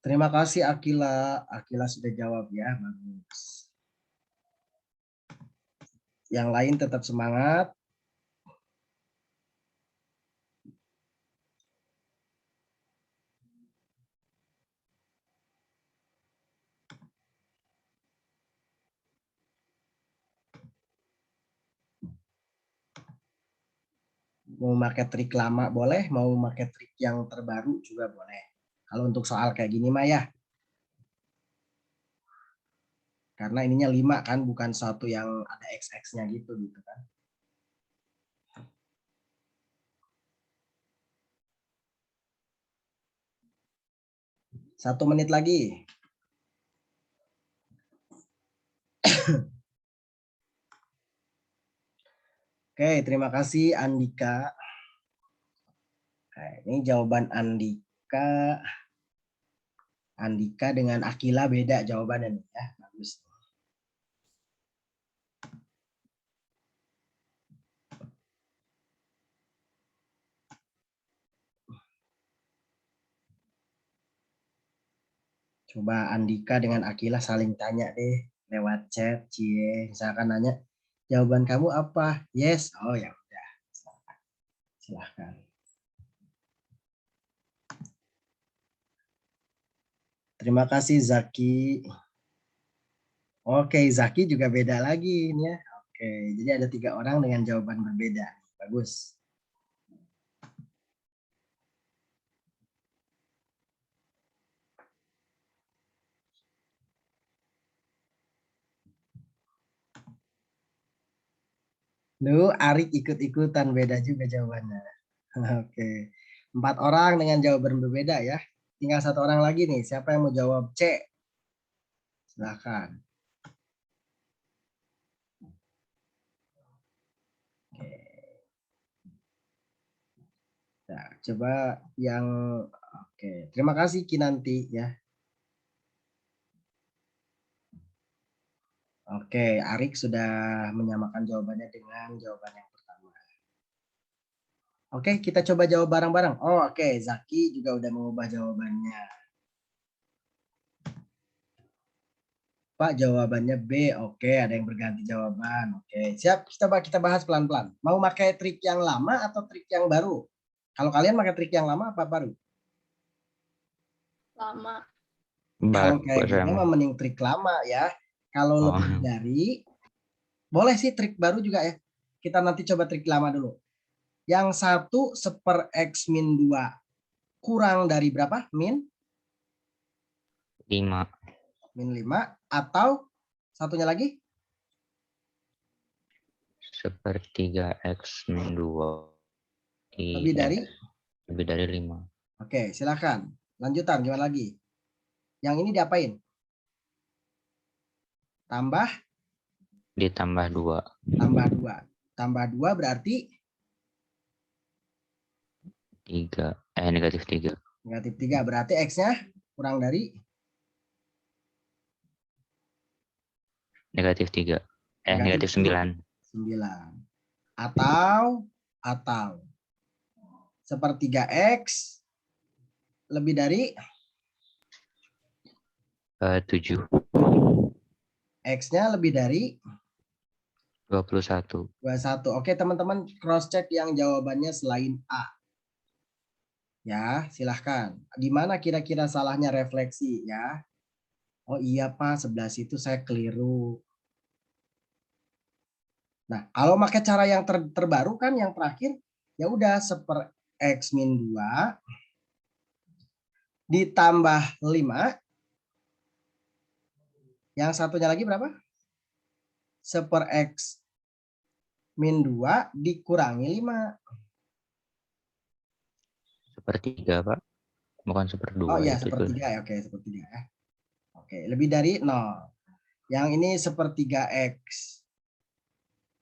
[SPEAKER 2] Terima kasih Akila. Akila sudah jawab ya. Bagus. Yang lain tetap semangat. Mau pakai trik lama boleh, mau pakai trik yang terbaru juga boleh. Kalau untuk soal kayak gini mah ya. Karena ininya 5 kan, bukan satu yang ada XX-nya gitu kan. Satu menit lagi. Oke, terima kasih Andika. Nah, ini jawaban Andika. Andika dengan Akila beda jawabannya nih ya. Bagus. Coba Andika dengan Akila saling tanya deh lewat chat, cie. Misalkan nanya, jawaban kamu apa? Yes. Oh ya udah. Silahkan. Terima kasih Zaki. Oke, Zaki juga beda lagi ini ya. Oke, jadi ada 3 orang dengan jawaban berbeda. Bagus. Lu Arik ikut-ikutan beda juga jawabannya. Oke. 4 orang dengan jawaban berbeda ya. Tinggal 1 orang lagi nih. Siapa yang mau jawab C? Silahkan. Oke. Nah, coba yang oke. Terima kasih Kinanti ya. Oke, Arik sudah menyamakan jawabannya dengan jawaban yang pertama. Oke, kita coba jawab bareng-bareng. Oh, oke, Zaki juga udah mengubah jawabannya. Pak, jawabannya B. Oke, ada yang berganti jawaban. Oke, siap. Kita bahas pelan-pelan. Mau pakai trik yang lama atau trik yang baru? Kalau kalian pakai trik yang lama apa baru?
[SPEAKER 5] Lama.
[SPEAKER 2] Kalau
[SPEAKER 3] Baru
[SPEAKER 2] kayak gini mah mending trik lama ya. Kalau
[SPEAKER 3] Oh.
[SPEAKER 2] lebih dari, boleh sih trik baru juga ya. Kita nanti coba trik lama dulu. Yang 1/X min 2 kurang dari berapa? Min
[SPEAKER 3] 5.
[SPEAKER 2] min 5 atau satunya lagi?
[SPEAKER 3] 1/3 X min 2.
[SPEAKER 2] Lebih dari?
[SPEAKER 3] Lebih dari 5.
[SPEAKER 2] Oke, silakan. Lanjutan, gimana lagi? Yang ini diapain? Tambah
[SPEAKER 3] Ditambah 2.
[SPEAKER 2] tambah 2. Tambah 2 berarti
[SPEAKER 3] 3. Negatif 3.
[SPEAKER 2] negatif 3. Berarti X-nya kurang dari
[SPEAKER 3] Negatif 3.
[SPEAKER 2] Negatif
[SPEAKER 3] Negatif 9.
[SPEAKER 2] 9. Atau sepertiga X lebih dari
[SPEAKER 3] 7.
[SPEAKER 2] X-nya lebih dari
[SPEAKER 3] 21.
[SPEAKER 2] 21. Oke, teman-teman cross check yang jawabannya selain A. Ya, silahkan. Di mana kira-kira salahnya refleksi ya? Oh iya Pak, 11 itu saya keliru. Nah, kalau pakai cara yang terbaru kan yang terakhir, ya udah seper X min 2 ditambah 5. Yang satunya lagi berapa? Seper X min 2 dikurangi 5.
[SPEAKER 3] Sepertiga, Pak. Bukan
[SPEAKER 2] Oh
[SPEAKER 3] seperdua
[SPEAKER 2] iya,
[SPEAKER 3] itu tuh.
[SPEAKER 2] sepertiga ya. Oke, sepertiga ya. Oke, lebih dari 0. Yang ini sepertiga X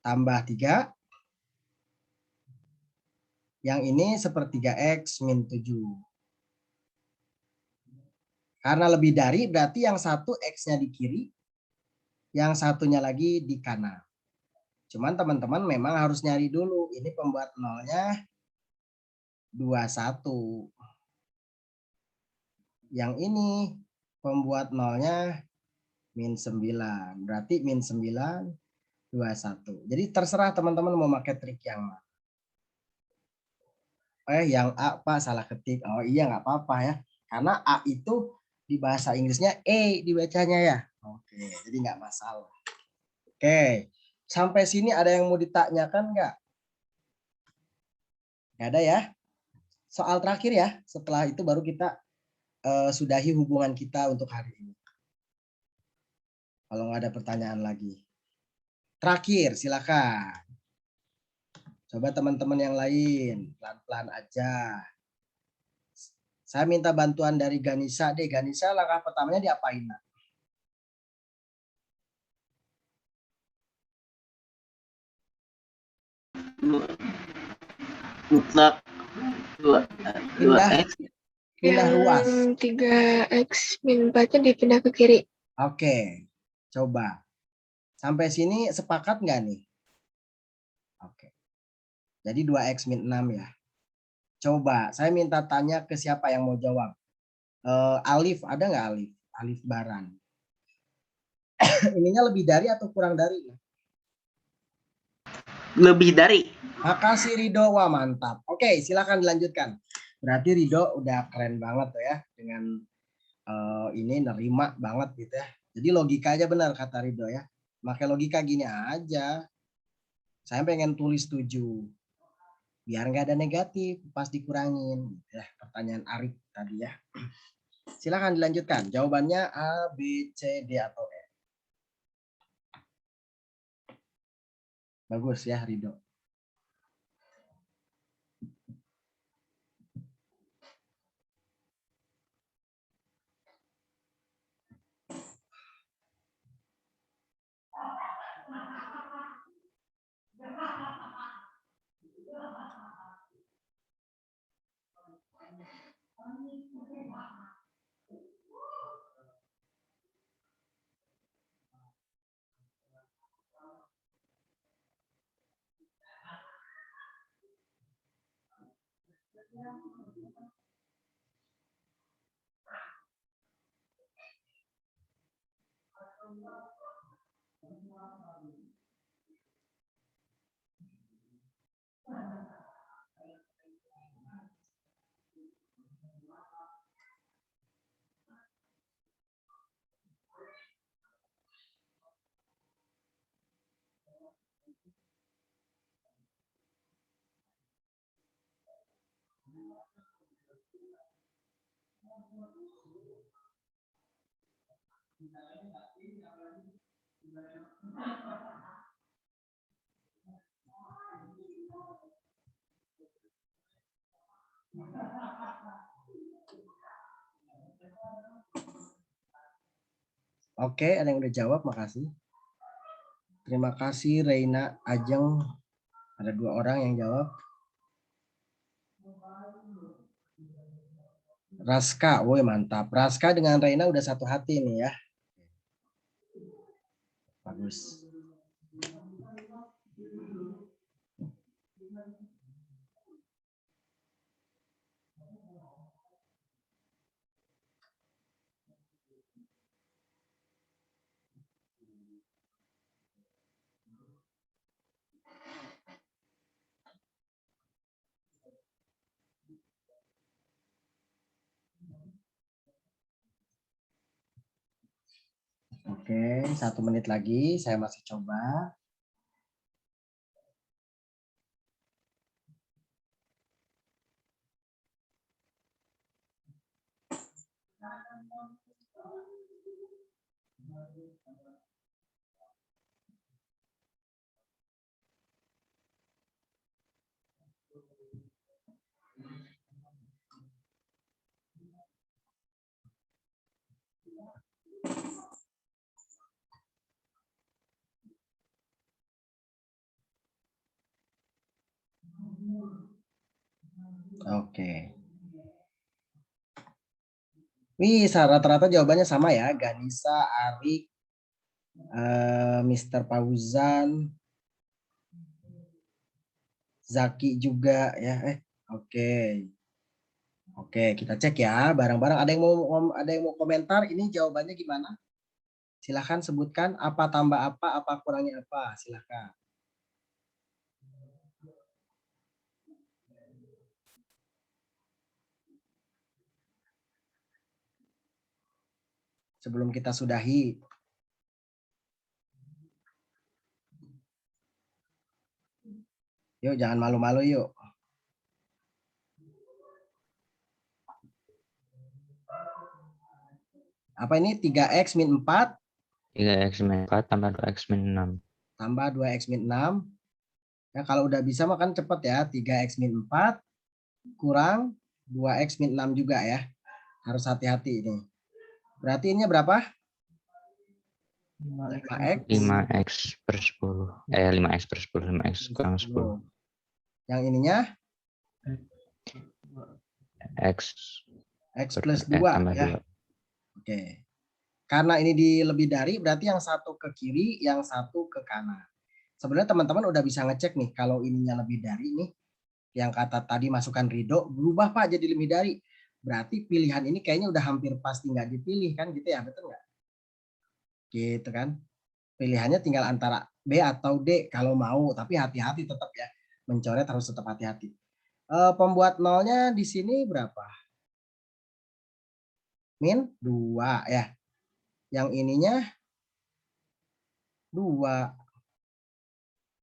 [SPEAKER 2] tambah 3. Yang ini sepertiga X min 7. Karena lebih dari berarti yang satu X-nya di kiri, yang satunya lagi di kanan. Cuman teman-teman memang harus nyari dulu. Ini pembuat nolnya 21. Yang ini pembuat nolnya min 9. Berarti min 9, 21. Jadi terserah teman-teman mau pakai trik yang mana. Yang A Pak salah ketik. Oh iya nggak apa-apa ya. Karena A itu di bahasa Inggrisnya E dibacanya ya. Oke, jadi nggak masalah. Oke, sampai sini ada yang mau ditanyakan nggak? Nggak ada ya. Soal terakhir ya. Setelah itu baru kita sudahi hubungan kita untuk hari ini. Kalau nggak ada pertanyaan lagi. Terakhir, silakan. Coba teman-teman yang lain, pelan-pelan aja. Saya minta bantuan dari Ganisa deh. Ganisa langkah pertamanya diapain? Nak?
[SPEAKER 4] mutlak 2
[SPEAKER 2] Pindah
[SPEAKER 4] 2x
[SPEAKER 2] ruas.
[SPEAKER 5] Yang 3X min 4-nya dipindah ke kiri.
[SPEAKER 2] Oke, coba. Sampai sini sepakat nggak nih? Oke. Jadi 2X min 6 ya. Coba, saya minta tanya ke siapa yang mau jawab. Alif, ada nggak Alif? Alif Baran. Ininya lebih dari atau kurang dari?
[SPEAKER 4] lebih dari.
[SPEAKER 2] Makasih Rido, wah mantap. Oke, silakan dilanjutkan. Berarti Rido udah keren banget tuh ya dengan ini nerima banget gitu ya. Jadi logika aja benar kata Rido ya. Pakai logika gini aja. Saya pengen tulis 7. Biar nggak ada negatif pas dikurangin. Ya, pertanyaan Arif tadi ya. Silakan dilanjutkan. Jawabannya A, B, C, D atau E. Bagus ya Rido. Oke, ada yang udah jawab, makasih. Terima kasih Reina Ajeng. Ada 2 orang yang jawab. Raska, woi mantap. Raska dengan Reina udah satu hati nih ya. Bagus. Oke, 1 menit lagi. Saya masih coba. Oke. Wih, rata-rata jawabannya sama ya. Ganisa, Arik, Mr. Fauzan, Zaki juga ya. Oke. Oke, kita cek ya bareng-bareng. Ada yang mau komentar? Ini jawabannya gimana? Silahkan sebutkan apa tambah apa kurangnya apa. Silahkan. Sebelum kita sudahi. Yuk, jangan malu-malu yuk. Apa ini? 3X min 4
[SPEAKER 3] 3x min 4 tambah 2x min 6.
[SPEAKER 2] tambah 2X min 6. Ya, kalau udah bisa makan cepet ya. 3X min 4 kurang 2X min 6 juga ya. Harus hati-hati ini. Berarti ini berapa? 5X.
[SPEAKER 3] 5x per 10. 5x per 10. 5x kurang 10.
[SPEAKER 2] Yang ininya?
[SPEAKER 3] X
[SPEAKER 2] X plus 2
[SPEAKER 3] tambah
[SPEAKER 2] ya.
[SPEAKER 3] 2.
[SPEAKER 2] Oke. Karena ini lebih dari, berarti yang satu ke kiri, yang satu ke kanan. Sebenarnya teman-teman udah bisa ngecek nih, kalau ininya lebih dari nih, yang kata tadi masukkan Ridho, berubah Pak jadi lebih dari. Berarti pilihan ini kayaknya udah hampir pasti nggak dipilih kan gitu ya, betul nggak? Gitu kan. Pilihannya tinggal antara B atau D kalau mau, tapi hati-hati tetap ya. Mencoret harus tetap hati-hati. Pembuat nolnya di sini berapa? Min 2 ya. Yang ininya 2.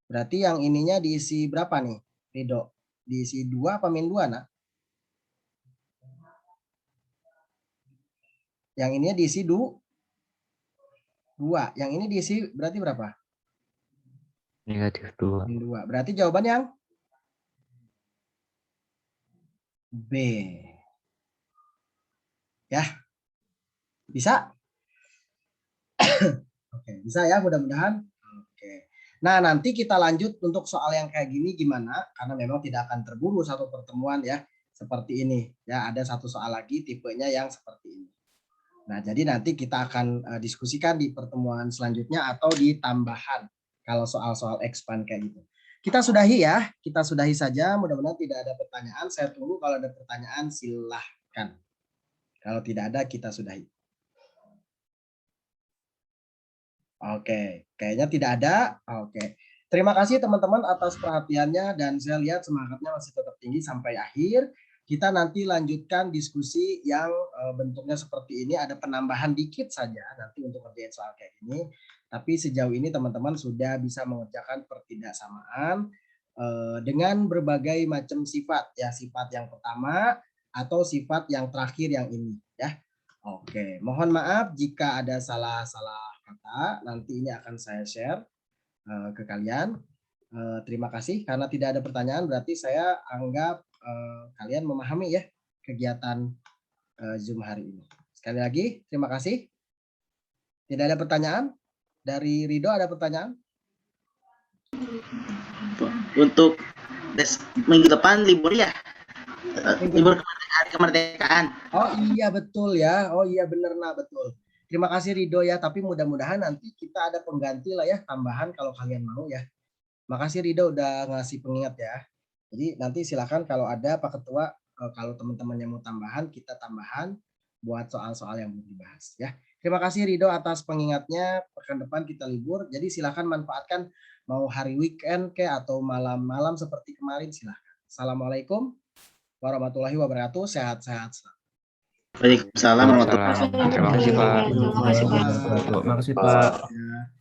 [SPEAKER 2] Berarti yang ininya diisi berapa nih, Ridho? Diisi 2 apa min 2, nak? Yang ininya diisi 2. Yang ini diisi berarti berapa?
[SPEAKER 3] Negatif 2.
[SPEAKER 2] Min 2. Berarti jawaban yang B. Ya. Bisa? Oke, bisa ya mudah-mudahan. Oke. Nah, nanti kita lanjut untuk soal yang kayak gini gimana? Karena memang tidak akan terburu satu pertemuan ya seperti ini. Ya, ada satu soal lagi tipenya yang seperti ini. Nah, jadi nanti kita akan diskusikan di pertemuan selanjutnya atau di tambahan kalau soal-soal expand kayak gitu. Kita sudahi ya, kita sudahi saja. Mudah-mudahan tidak ada pertanyaan. Saya tunggu kalau ada pertanyaan silahkan. Kalau tidak ada kita sudahi. Oke, kayaknya tidak ada. Oke. Terima kasih teman-teman atas perhatiannya dan saya lihat semangatnya masih tetap tinggi sampai akhir. Kita nanti lanjutkan diskusi yang bentuknya seperti ini, ada penambahan dikit saja nanti untuk ngerjain soal kayak gini. Tapi sejauh ini teman-teman sudah bisa mengerjakan pertidaksamaan dengan berbagai macam sifat ya, sifat yang pertama atau sifat yang terakhir yang ini ya. Oke, mohon maaf jika ada salah-salah kata, nanti ini akan saya share ke kalian. Terima kasih karena tidak ada pertanyaan, berarti saya anggap kalian memahami ya kegiatan Zoom hari ini. Sekali lagi, terima kasih. Tidak ada pertanyaan? Dari Rido ada pertanyaan?
[SPEAKER 4] Untuk minggu depan libur ya.
[SPEAKER 2] Minggu
[SPEAKER 4] Libur hari kemerdekaan.
[SPEAKER 2] Oh iya betul ya. Oh iya bener nah betul. Terima kasih Rido ya. Tapi mudah-mudahan nanti kita ada pengganti lah ya, tambahan kalau kalian mau ya. Makasih Rido udah ngasih pengingat ya. Jadi nanti silakan kalau ada Pak Ketua, kalau teman-teman yang mau tambahan, kita tambahan buat soal-soal yang mau dibahas ya. Terima kasih Rido atas pengingatnya. Pekan depan kita libur. Jadi silakan manfaatkan mau hari weekend ke atau malam-malam seperti kemarin silakan. Assalamualaikum warahmatullahi wabarakatuh. Sehat-sehat selalu.
[SPEAKER 4] Waalaikumsalam warahmatullahi wabarakatuh.
[SPEAKER 3] Terima kasih Pak.
[SPEAKER 5] Terima kasih Pak.
[SPEAKER 6] Makasih Pak.
[SPEAKER 2] Ya.